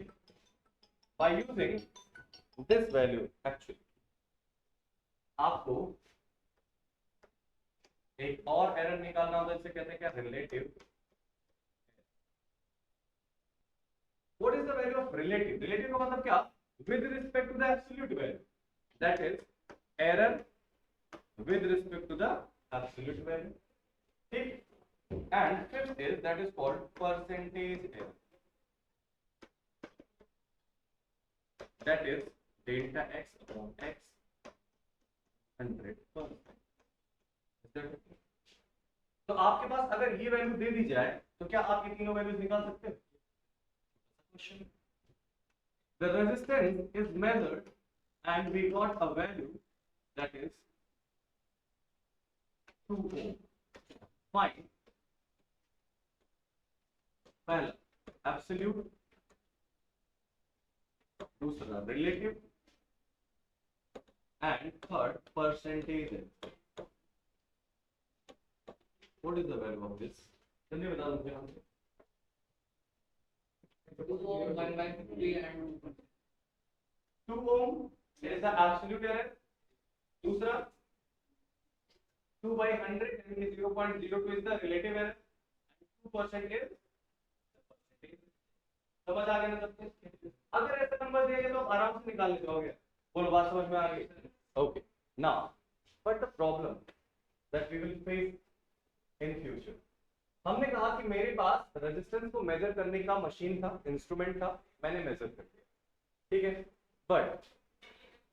By using this value actually आपको एक और error निकालना होता है, इसे कहते हैं क्या, relative. What is the value of relative? Relative का मतलब क्या, with respect to the absolute value, that is error with respect to the absolute value, ठीक। And fifth is that is called percentage error, that is delta x upon x 100%। तो आपके पास अगर ये value दे दी जाए तो क्या आप ये तीनों वैल्यूज निकाल सकते हो। The resistance is measured and we got a value, that is 2 ohm। Find पहला absolute, दूसरा relative and third percentage। What is the value of this? जल्दी बता दो मुझे। 2 ohm 1/50 and 2 ohm is the absolute error, दूसरा 2/100 and 0.02 is the relative error, 2% is percentage। समझ आ गया ना सबको। अगर ऐसा नंबर दिया गया तो आप आराम से निकाल लेते होगे, बोलो बात समझ में आ गई, okay. Now but the problem that we will face in future, हमने कहा कि मेरे पास रेजिस्टेंस को मेजर करने का मशीन था, इंस्ट्रूमेंट था, मैंने मेजर कर दिया, ठीक है। बट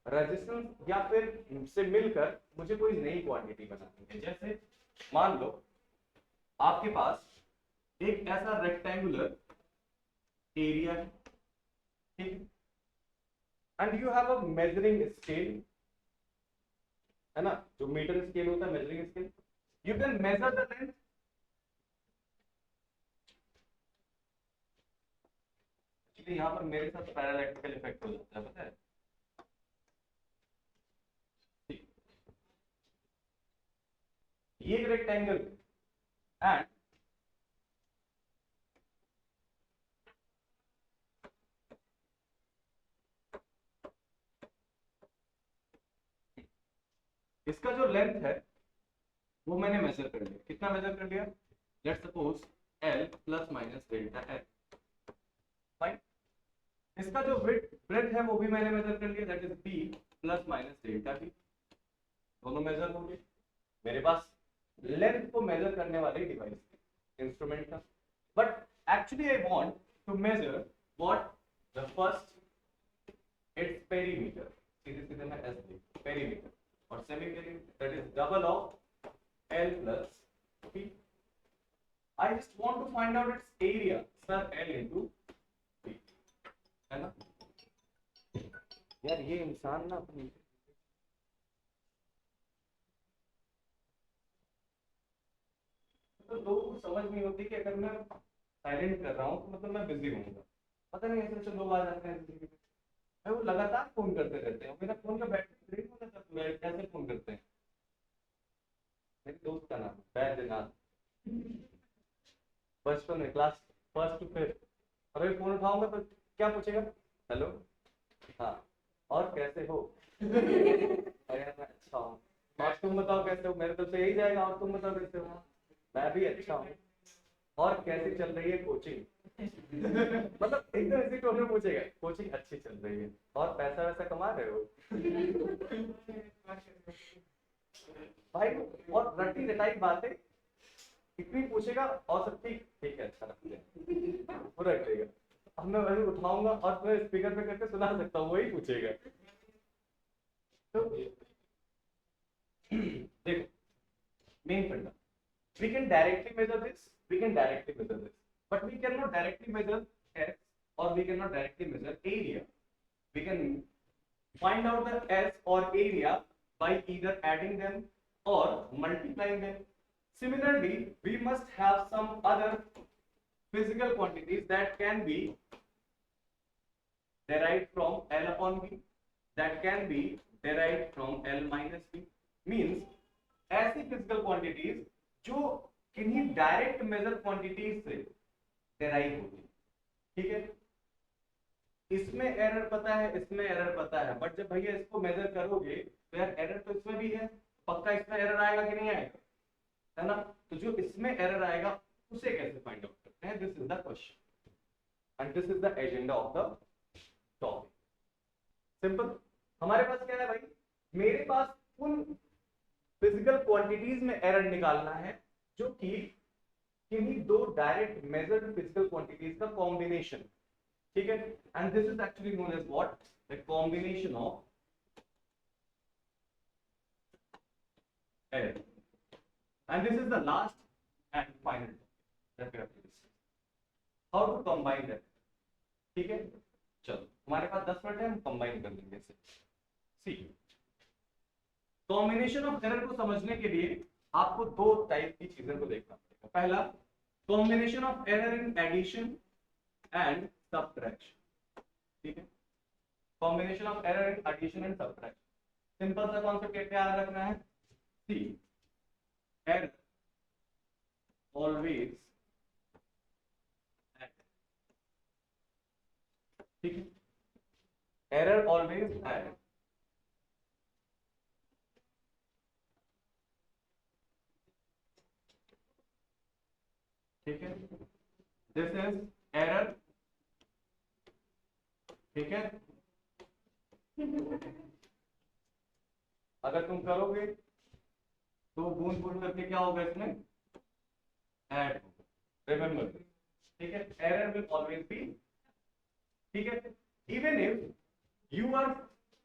रेजिस्टेंस या फिर से मिलकर मुझे कोई नई क्वांटिटी बनानी है। जैसे मान लो आपके पास एक ऐसा रेक्टेंगुलर एरिया है, ठीक है, and you have a measuring scale, है ना, जो मीटर स्केल होता है, measuring scale, you can measure the length. Actually यहाँ पर मेरे साथ पैरालैक्टिकल इफेक्ट हो जाता है, पता है। ये एक रेक्टेंगल एंड इसका जो लेंथ है वो मैंने मेजर कर लिया। कितना मेजर कर लिया? Let's suppose L plus minus delta L, fine. इसका जो ब्रेथ है वो भी मैंने मेजर कर लिया, that is B plus minus delta B। दोनों मेजर हो गए। मेरे पास लेंथ को मेजर करने वाले डिवाइस इंस्ट्रूमेंट था, but actually I want to measure what the first its perimeter, सीधे सीधे मैं S लिख पेरीमीटर, और semi perimeter that is double of L plus B. I just want to find out its area, sir, L into B, है ना यार। ये इंसान ना अपनी तो लोगों को समझ नहीं होती कि अगर मैं साइलेंट कर रहा हूँ तो मतलब मैं बिजी हूँ, पता नहीं ऐसे ऐसे लोग आ जाते हैं मैं वो लगातार फोन करते रहते हैं, मेरा फोन का बैटरी ड्रेन हो जाता है पूरा, कैसे फोन करते हैं। मेरे दोस्त का नाम बैद्यनाथ, बचपन में क्लास फर्स्ट टू फिफ्थ, अगर फोन उठाऊंगा तो क्या पूछेगा? हेलो, हाँ, और कैसे हो? अरे मैं अच्छा हूँ, और तुम बताओ कैसे हो? मेरे तरफ से यही जाएगा, और तुम बताओ कैसे हो? मैं भी अच्छा हूँ, और कैसी चल रही है कोचिंग? मतलब एकदम इसी टोन में पूछेगा, कोचिंग अच्छी चल रही है, और पैसा वैसा कमा रहे हो? भाई, और रटी रटाई बातें इतनी पूछेगा, और सब ठीक ठीक है, अच्छा रखते हैं, वो रख देगा। अब मैं वही उठाऊंगा और मैं स्पीकर पे करके सुना सकता हूँ, वही पूछेगा। तो देखो, मेन फंडा, we can directly measure this, we can directly measure this, but we cannot directly measure S, or we cannot directly measure area. We can find out the S or area by either adding them or multiplying them. Similarly, we must have some other physical quantities that can be derived from L upon B, that can be derived from L minus B. Means ऐसी physical quantities जो किन्हीं direct major quantities से derive होती है, ठीक है। इसमें error पता है, इसमें एरर पता है, बट जब भैया इसको मेजर करोगे तो यार एरर तो इसमें भी है, पक्का इसमें एरर आएगा कि नहीं आएगा, है ना। तो जो इसमें एरर आएगा उसे कैसे फाइंड आउट करते हैं, this is the question and this is the agenda of the topic. Simple, हमारे पास क्या है भाई, मेरे पास उन फिजिकल क्वांटिटीज में एरर निकालना है जो कि किन्हीं दो डायरेक्ट मेजर्ड फिजिकल क्वांटिटीज का कॉम्बिनेशन, ठीक है। And this is actually known as what, the combination of error, and this is the last and final that we have to discuss, how to combine that, ठीक है। चलो, हमारे पास 10 minute है, हम combine कर लेंगे इसे। सी, कॉम्बिनेशन ऑफ एरर को समझने के लिए आपको दो टाइप की चीजों को देखना पड़ेगा। पहला, combination of error in addition and subtraction, ठीक है। Combination of error in addition and subtraction, simple सा कॉन्सेप्ट क्या याद रखना है, सी, एरर ऑलवेज ऐड, ठीक है, एरर ऑलवेज ऐड, ठीक है, दिस इज एरर, ठीक है। अगर तुम करोगे तो बूंद बूंद करके क्या होगा, इसमें ऐड होगा, रिमेंबर, ठीक है। एरर विल ऑलवेज बी, ठीक है, even if you are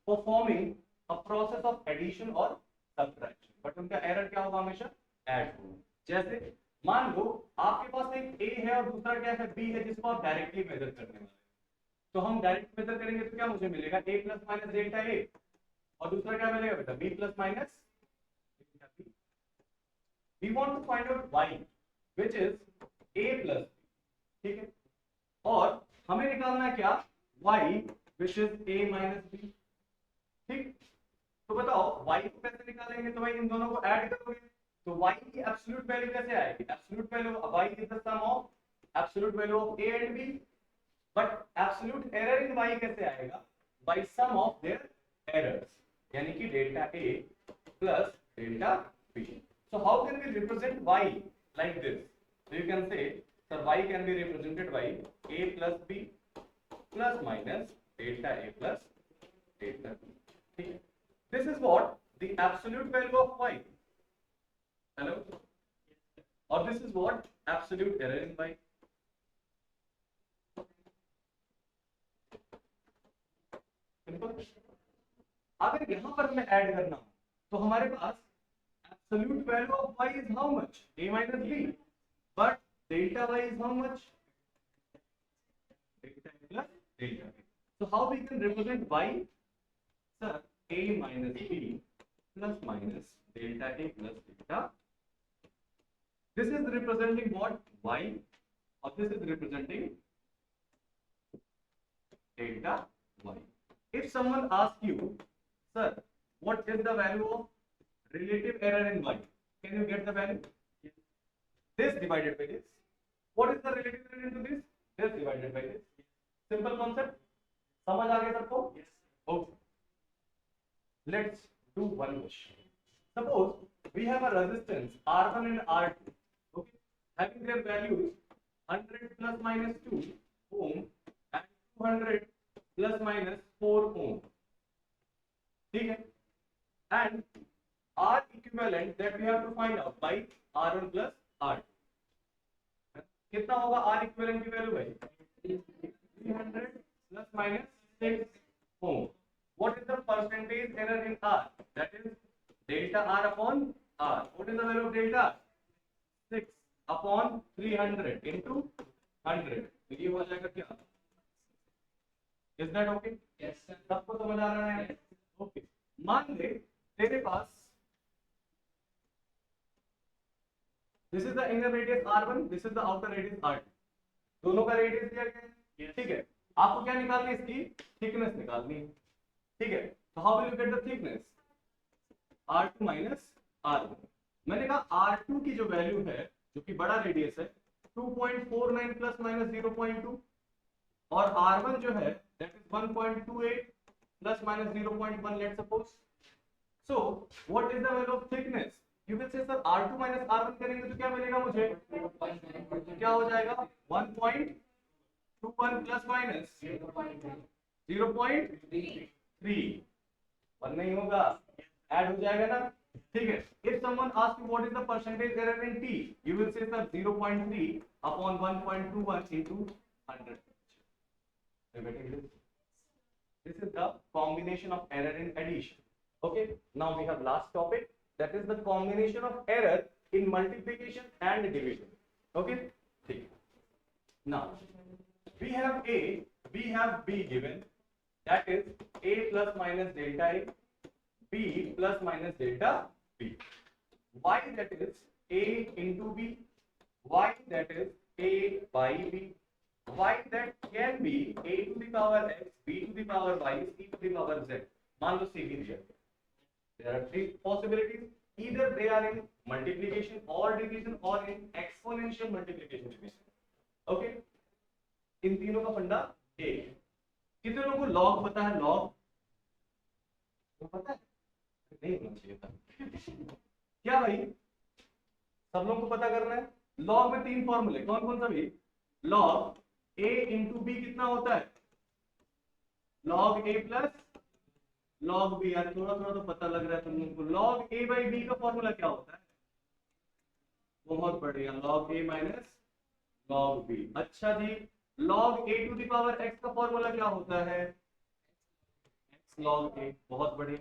performing a process of addition और सब्ट्रैक्शन, बट उनका एरर क्या होगा, हमेशा ऐड होगा। जैसे मान लो आपके पास एक ए है और दूसरा क्या है, बी है, जिसको आप डायरेक्टली मेजर करने वाले हैं, तो हम डायरेक्ट मेथड करेंगे तो क्या मुझे मिलेगा a plus minus delta a, और दूसरा क्या मिलेगा बेटा b plus minus delta b. We want to find out y which is a plus b. ठीक है, और हमें निकालना है क्या y which is a minus b. ठीक, तो बताओ y को कैसे निकालेंगे, तो भाई इन दोनों को ऐड करोगे तो y की एब्सोल्यूट वैल्यू कैसे आएगी, absolute value y is the sum of absolute value of a and b, but absolute error in y कैसे आएगा, by sum of their errors, यानी कि delta a plus delta b. So how can we represent y like this? So you can say, sir, y can be represented by a plus b plus minus delta a plus delta b. Okay. This is what the absolute value of y. Hello? Or this is what absolute error in y. Simple. अगर यहाँ पर हमें add करना हो तो हमारे पास absolute value of y is how much, a minus b, but delta y is how much, delta a plus delta b. So how we can represent y, sir, a minus b plus minus delta a plus delta. This is representing what, y, or this is representing delta y. If someone asks you, sir, what is the value of relative error in y, can you get the value? Yes. This divided by this. What is the relative error into this? This divided by this. Simple concept. समझ आ गया सबको? Yes. Okay. Let's do one question. Suppose we have a resistance R1 and R2, okay, having their values 100 plus minus 2 ohm and 200 plus minus 4 ohm. ठीक है? And R equivalent that we have to find out by R1 plus R2. कितना होगा R equivalent की value भाई? 300 plus minus 6 ohm. What is the percentage error in R? That is delta R upon R. What is the value of delta? 6 upon 300 into 100. तो ये हो जाएगा क्या? Is that okay? Yes, sir. सबको समझ आ रहा है? Okay. मान ले तेरे पास this is the inner radius R1, this is the outer radius R2. दोनों का रेडियस दिया गया है, ठीक है. आपको क्या निकालनी है, इसकी थिकनेस निकालनी है, ठीक है. तो how will you get the thickness? R2 minus R1. मैंने कहा R2 की जो वैल्यू है, जो कि बड़ा रेडियस है, 2.49 प्लस माइनस 0.2, और R1 जो है that is 1.28 plus minus 0.1, let's suppose. So what is the value of thickness? You will say, sir, R2 minus R1 करेंगे तो क्या मिलेगा मुझे? क्या हो जाएगा? 1.21 plus minus 0.3. 1 नहीं होगा, ऐड हो जाएगा ना, ठीक है. If someone asks you what is the percentage error in T, you will say, sir, 0.3 upon 1.21 into 100. This is the combination of error in addition. Okay, now we have last topic, that is the combination of error in multiplication and division. Okay, now we have A, we have B given, that is A plus minus delta A, B plus minus delta B. Y that is A into B, Y that is A by B, y that can be a to the power x, b to the power y, c to the power z. मान लो c भी दिया. There are three possibilities. Either they are in multiplication or division or in exponential multiplication division. Okay? इन तीनों का फंडा एक है. कितने लोगों को log पता है? log पता है? नहीं होना चाहिए था. क्या भाई? सब लोगों को पता करना है. log में तीन फॉर्मूले, कौन कौन सा भी? log a इंटू बी कितना होता है? log a plus log b. यार थोड़ा थोड़ा तो पता लग रहा है तुम लोगों को. log a बाई b का फॉर्मूला क्या होता है? बहुत बढ़िया, log a minus log b. अच्छा जी, log a to the power x का फॉर्मूला क्या होता है? x log a. बहुत बढ़िया.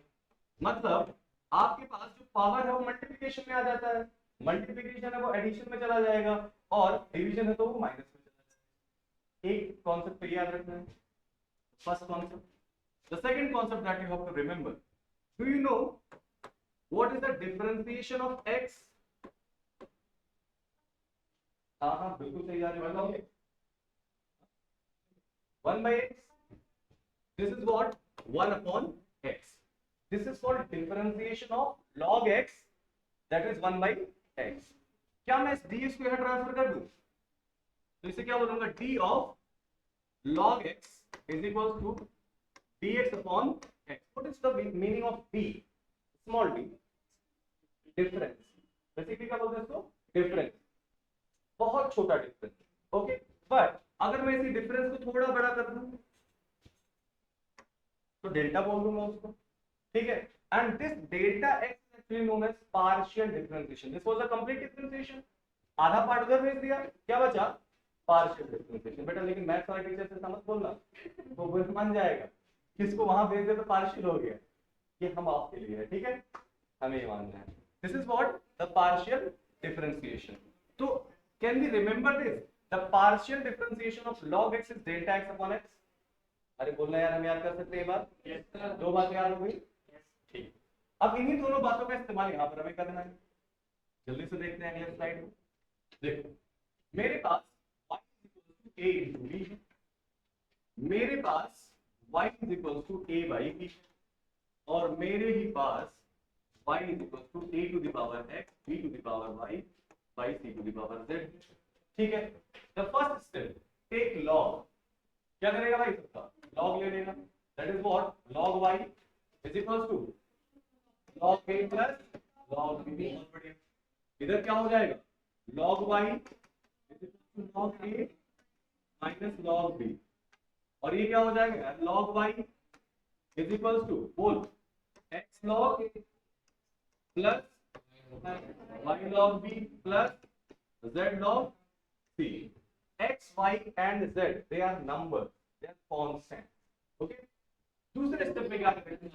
मतलब आपके पास जो पावर है वो मल्टीप्लिकेशन में आ जाता है, मल्टीप्लिकेशन है वो एडिशन में चला जाएगा, और डिवीजन है तो वो माइनस में चला जाएगा. एक कॉन्सेप्ट तो याद रखना है. First concept. The second concept that you have to remember. Do you know what is the differentiation of x? हाँ बिल्कुल सही जा रहे हो, बताओ। 1 by x. This is what 1 upon x. This is called differentiation of log x. That is 1 by x. क्या मैं इस dx को यहाँ ट्रांसफर कर दूं? तो इसे क्या बोलूंगा? d of log x is equal to dx upon x. What is the meaning of d? Small d. Difference. Basically क्या बोलते हैं इसको? Difference. बहुत छोटा डिफरेंस. ओके, बट अगर मैं इसी डिफरेंस को थोड़ा बड़ा कर दूं तो डेल्टा बोल दूंगा उसको. ठीक है. And this delta X is actually known as partial differentiation. This was a complete differentiation. आधा पार्ट उधर भेज दिया, क्या बचा? Partial differentiation. बेटा लेकिन मैथ्स वाले टीचर से समझ बोलना तो वो मान जाएगा. किसको वहां भेज दे तो पार्शियल हो गया. ये हम आपके लिए है. ठीक है, हमें ये मानना है. This is what the partial differentiation. तो can we remember this? The partial differentiation of log x is delta x upon x. अरे बोलना यार, हम याद कर सकते हैं ये बात. yes, sir. दो बातें याद हो गई. ठीक. अब इन्हीं दोनों बातों का इस्तेमाल यहाँ पर हमें करना है. जल्दी से देखते हैं अगले स्लाइड में. देखो, मेरे पास y a into b है. मेरे पास y is equals to a by b और मेरे ही पास y is equals to a to the power x b to the power y by c to the power z. ठीक है. The first step, take log. क्या करेगा भाई? सबका log ले लेगा. That is what log y is equals to log a plus log b. इधर क्या हो जाएगा? log y is equals to log a minus log b. और ये क्या हो जाएगा? log y is equals to बोल x log plus y log b plus z log c. x, y and z they are numbers, they are constant. Okay. दूसरे step में क्या करेंगे?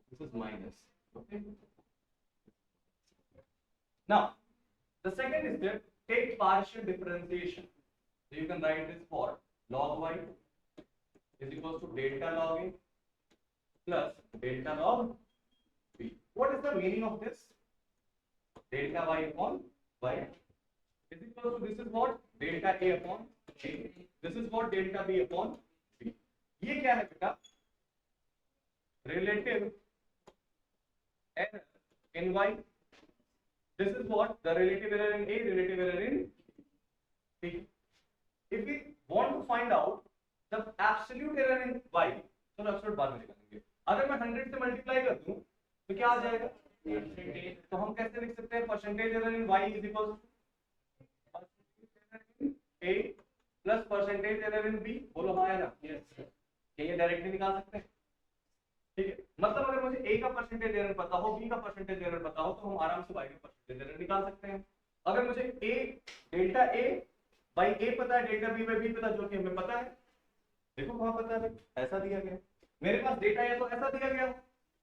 This is minus. Okay. Now the second step, take partial differentiation. So you can write this for log y is equals to delta log a plus delta log b. What is the meaning of this? Delta y upon y is equal to, this is what delta a upon a. This is what delta b upon b. ये क्या है बेटा? Relative error in y. This is what the relative error in a, relative error in b. If we want to find out the absolute error in y, तो absolute बाद में निकालेंगे. अगर मैं 100 से मल्टीप्लाई कर दूं तो क्या आ जाएगा? तो हम कैसे लिख सकते हैं? Percentage error in y is equal to a plus percentage error in b. बोलो हाँ या ना? यस. ये डायरेक्टली निकाल सकते हैं. ठीक है. मतलब अगर मुझे a का परसेंटेज एरर पता हो, b का परसेंटेज एरर पता हो, तो हम आराम से y का परसेंटेज एरर निकाल सकते हैं. अगर मुझे a delta a by a पता है, डेल्टा b by b पता, जो कि हमें पता है. देखो कहाँ पता है? ऐसा दिया गया. मेरे पास डेटा है तो ऐसा दिया गया,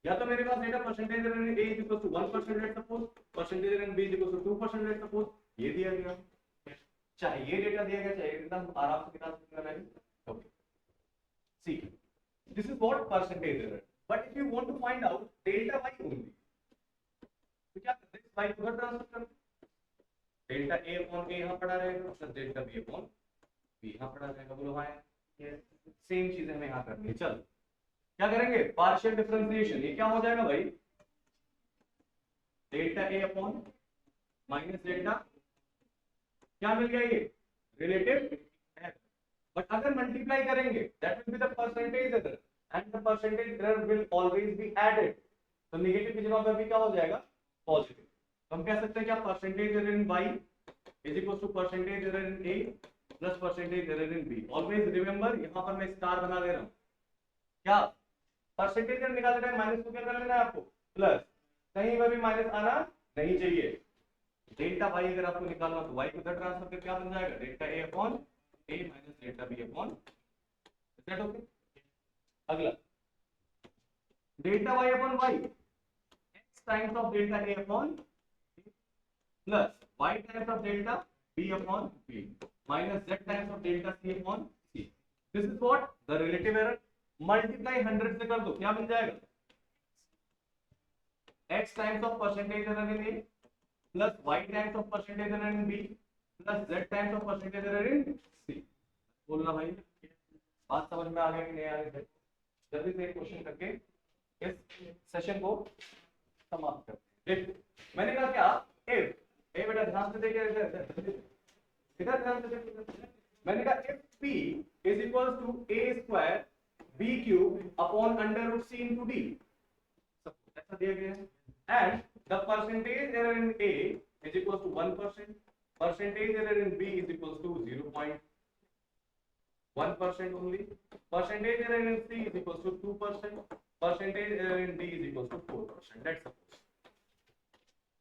या तो मेरे पास data percentage error in a is equal to 1% let suppose, percentage error in b is equal to 2% let suppose. ये दिया गया. चाहे ये डेटा दिया गया, चाहे एकदम आराम से निकाल सकते हैं value. Okay. See, this is what percentage error. But if you want to find out delta y only, तो क्या करते हैं? y को उधर ट्रांसफर करते हैं. डेल्टा a अपॉन a यहां पड़ा रहेगा plus delta b upon b यहां पड़ा रहेगा. बोलो हां. सेम चीज हमें यहां करनी है. चल क्या करेंगे? Partial differentiation. ये क्या हो जाएगा भाई? Delta a upon minus delta, क्या मिल गया? ये रिलेटिव एरर. बट अगर मल्टीप्लाई करेंगे that will be the percentage error and the percentage error will always be added. तो नेगेटिव की जगह पर भी क्या हो जाएगा? पॉजिटिव. तो हम कह सकते हैं क्या? Percentage error in y is equal to percentage error in a plus percentage error in b. Always remember, यहां पर मैं स्टार बना दे रहा हूं. क्या परसेंटेज एरर निकालने टाइम माइनस को क्या कर लेना है आपको? प्लस. कहीं पर भी माइनस आना नहीं चाहिए. डेल्टा y अगर आपको निकालना तो y को उधर ट्रांसफर करके क्या बन जाएगा? Delta a upon a minus delta b upon z. Okay. अगला delta y upon y, x times of delta a upon plus y times of delta b upon b. minus z times of delta c upon c. This is what the relative error. Multiply 100 से कर दो, क्या बन जाएगा? x times of percentage error in A plus y times of percentage error in B plus z times of percentage error in C. बोलना भाई, बात समझ में आ गया कि नहीं आ गया? जल्दी से एक क्वेश्चन करके इस सेशन को समाप्त करते हैं। मैंने कहा क्या, if बेटा ध्यान से देखिए, इधर ध्यान से देखिए। मैंने कहा if p is equals to a square b cube upon under root c into d, ऐसा दिया गया है, and the percentage error in a is equals to 1%, percentage error in b is equals to 0.1% only, percentage error in c is equals to 2%, percentage error in d is equals to 4%. That's suppose.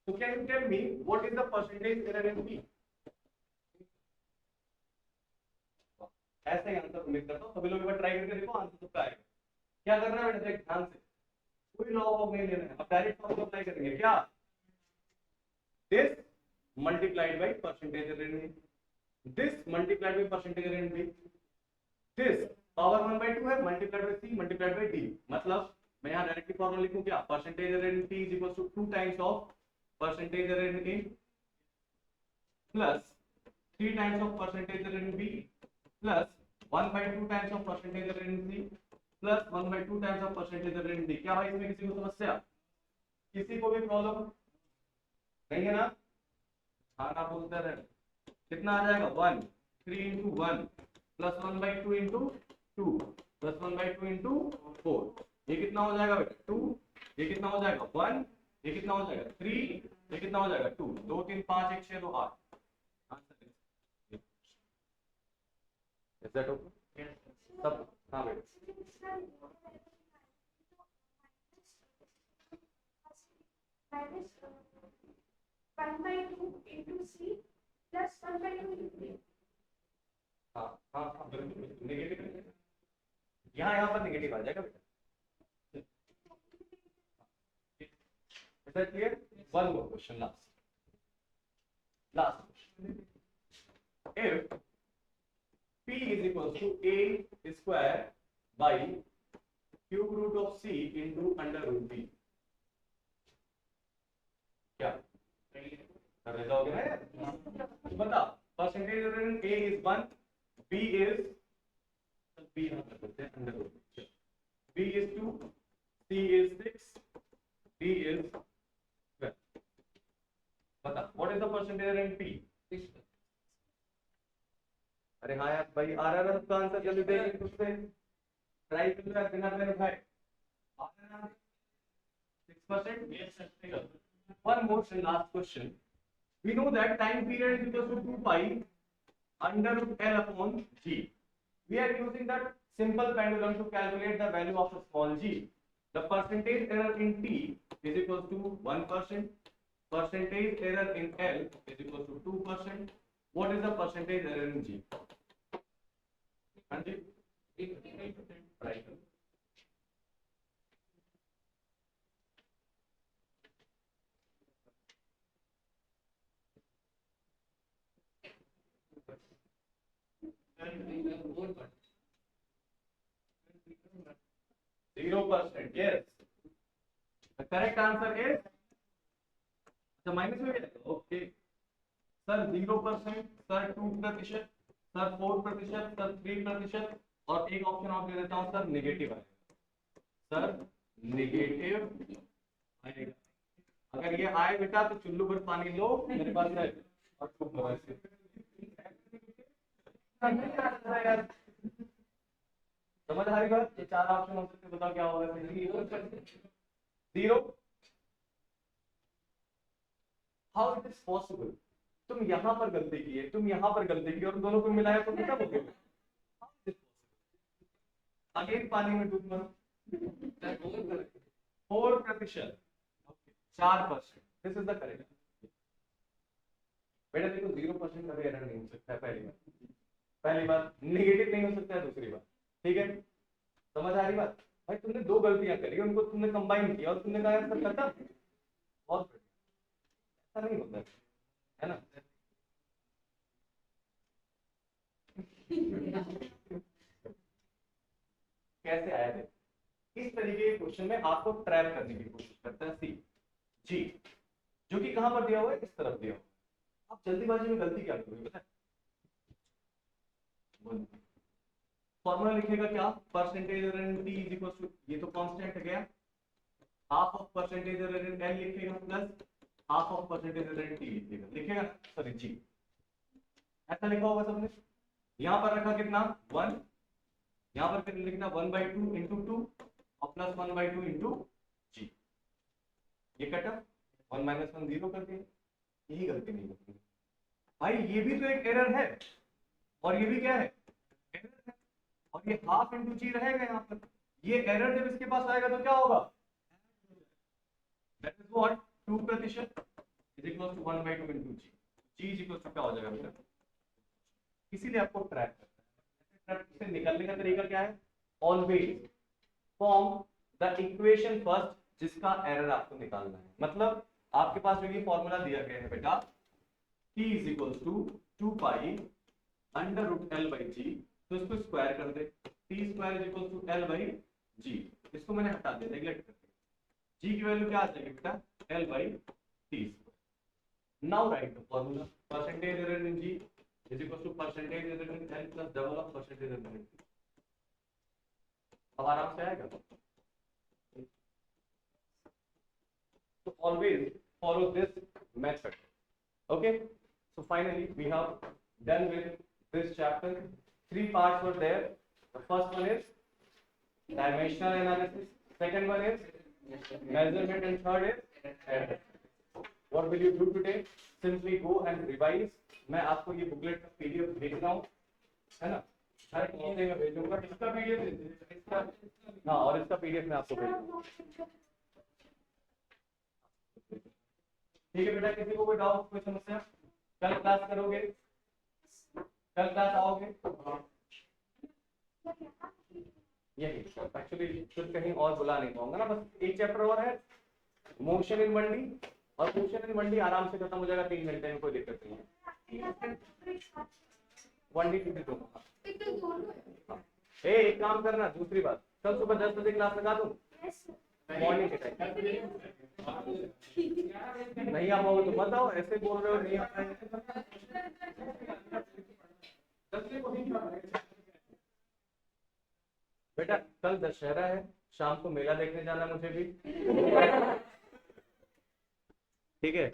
So can you tell me what is the percentage error in b? ऐसे ही answer उम्मीद करता हूँ सभी लोग एक बार try करके देखो, answer सबका आएगा। क्या करना है बेटा, ध्यान से, कोई लॉ ऑफ नहीं लेना है, अब डायरेक्ट फॉर्मूला अप्लाई करेंगे। क्या, this multiplied by percentage error in A, this multiplied by percentage error in B, this power 1/2 है, multiplied by C multiplied by D, मतलब मैं यहाँ डायरेक्टली फॉर्मूला लिखूं क्या, percentage error in P is equals to 2 times of percentage error in A plus 3 times of percentage error in B plus 1/2 times of percentage error in C plus 1/2 times of percentage error in D। क्या भाई इसमें किसी को समस्या, किसी को भी problem नहीं है ना? हाँ ना बोलते रहे। कितना आ जाएगा, 1 3 into 1 plus 1/2 into 2 plus 1/2 into 4, ये कितना हो जाएगा बेटा 2, ये कितना हो जाएगा 1, ये कितना हो जाएगा 3, ये कितना हो जाएगा 2, 2 3 5 1 6 2 8। Is that okay? Yes. सब हाँ बेटा, minus 1/2 into C plus 1/2 into A. हाँ हाँ हाँ बिल्कुल, नेगेटिव यहाँ पर नेगेटिव आ जाएगा बेटा। Is that clear? One more question, last question. If P is equals to A square by cube root of C into under root B, क्या कर रहे जाओगे ना यार? बता, percentage error in A is 1, B is B यहाँ कर देते हैं under root, B is 2, C is 6, D is 12. बता, what is the percentage error in P? अरे हाँ यार भाई, आ रहा है सबका आंसर, जल्दी देखिए खुद से ट्राई कर लो यार, बिना पेन उठाए। आ रहा है 6%? Yes sir. One more last question. We know that time period is equal to 2 pi under root L upon G. We are using that simple pendulum to calculate the value of a small g. The percentage error in T is equal to 1%. Percentage error in L is equal to 2%. What is the percentage error in G? हाँ जी, 8%. Right. 0%. Yes. The correct answer is the minus में जाएगा. Okay. Sir 0%, sir 2%, sir 4%, sir 3%, और एक option और दे देता हूँ sir, negative आएगा. Sir negative आएगा. अगर ये आए बेटा तो चुल्लू भर पानी लो मेरे पास है और खूब मजा से. समझ आ रही बात? ये चार ऑप्शन हो सकते, बताओ क्या होगा. 0. How it is possible? तुम यहाँ पर गलती की है, तुम यहाँ पर गलती की, और दोनों को मिलाया तो कितना हो गया? अगेन पानी में डूब मरो. 4%, 4%. This is the correct. बेटा देखो 0% का भी एरर नहीं हो सकता है. पहली बात नेगेटिव नहीं हो सकता है. दूसरी बात, ठीक है, समझ आ रही बात? भाई तुमने दो गलतियां करी, उनको तुमने कंबाइन किया और तुमने कहा यार सर करता बहुत बढ़िया. ऐसा नहीं होता है ना. कैसे आया थे? इस तरीके के क्वेश्चन में आपको ट्रैप करने की कोशिश करता है सी जी, जो कि कहां पर दिया हुआ है, इस तरफ दिया हुआ है। आप जल्दीबाजी में गलती क्या करोगे पता है? फॉर्मूला लिखेगा क्या, percentage error in T is equal to, ये तो कांस्टेंट है गया, half of percentage error in L लिखेगा plus half of percentage error in T लिखेगा सॉरी जी, ऐसा लिखा होगा सबने। यहां पर रखा कितना 1, यहां पर लिखना 1/2 इंटू 2 और प्लस 1/2 इंटू जी, ये कटा 1 माइनस 1 0 कर दिया। यही गलती नहीं करनी भाई, ये भी तो एक एरर है और ये भी क्या है, एरर है, और ये हाफ इंटू जी रहेगा यहाँ पर। ये एरर जब इसके पास आएगा तो क्या होगा, that is what 2% is equal to 1/2 into G, G is equal to क्या हो जाएगा बेटा, इसीलिए आपको ट्रैक करना है। से निकलने का तरीका क्या है, always form the equation first जिसका एरर आपको निकालना है। मतलब आपके पास जो ये फॉर्मूला दिया गया है बेटा, t is equal to 2 pi under root L by g, तो इसको स्क्वायर कर दे, T square is equal to L by g, इसको मैंने हटा दिया, नेग्लेक्ट कर दिया, जी की वैल्यू क्या आ जाएगी बेटा, L by T square. Now write the formula, percentage error in G is equal to percentage error in L plus double of percentage error in T. अब आराम से आएगा। So always follow this method. Okay. So finally we have done with this chapter. 3 parts were there. The first one is dimensional analysis. Second one is measurement, and third is error. What will you do today? Simply go and revise. मैं आपको ये booklet का PDF भेज रहा हूँ, है ना, हर महीने में भेजूंगा। इसका पीडीएफ, इसका हाँ, और इसका पीडीएफ मैं आपको भेजूंगा। ठीक है बेटा, किसी को कोई डाउट, कोई समस्या? कल क्लास करोगे, कल क्लास आओगे? यही एक्चुअली फिर कहीं और बुला नहीं पाऊंगा ना, बस एक चैप्टर और है, मोशन इन 1D, और मोशन इन 1D आराम से खत्म हो जाएगा 3 घंटे में, कोई दिक्कत नहीं है। 1D किसी को एक काम करना, दूसरी बात, कल सुबह 10 बजे क्लास लगा दूं, मॉर्निंग के टाइम। नहीं आप आओगे तो मत आओ, ऐसे बोल रहे हो नहीं आता है। बेटा कल दशहरा है, शाम को मेला देखने जाना मुझे भी, ठीक है।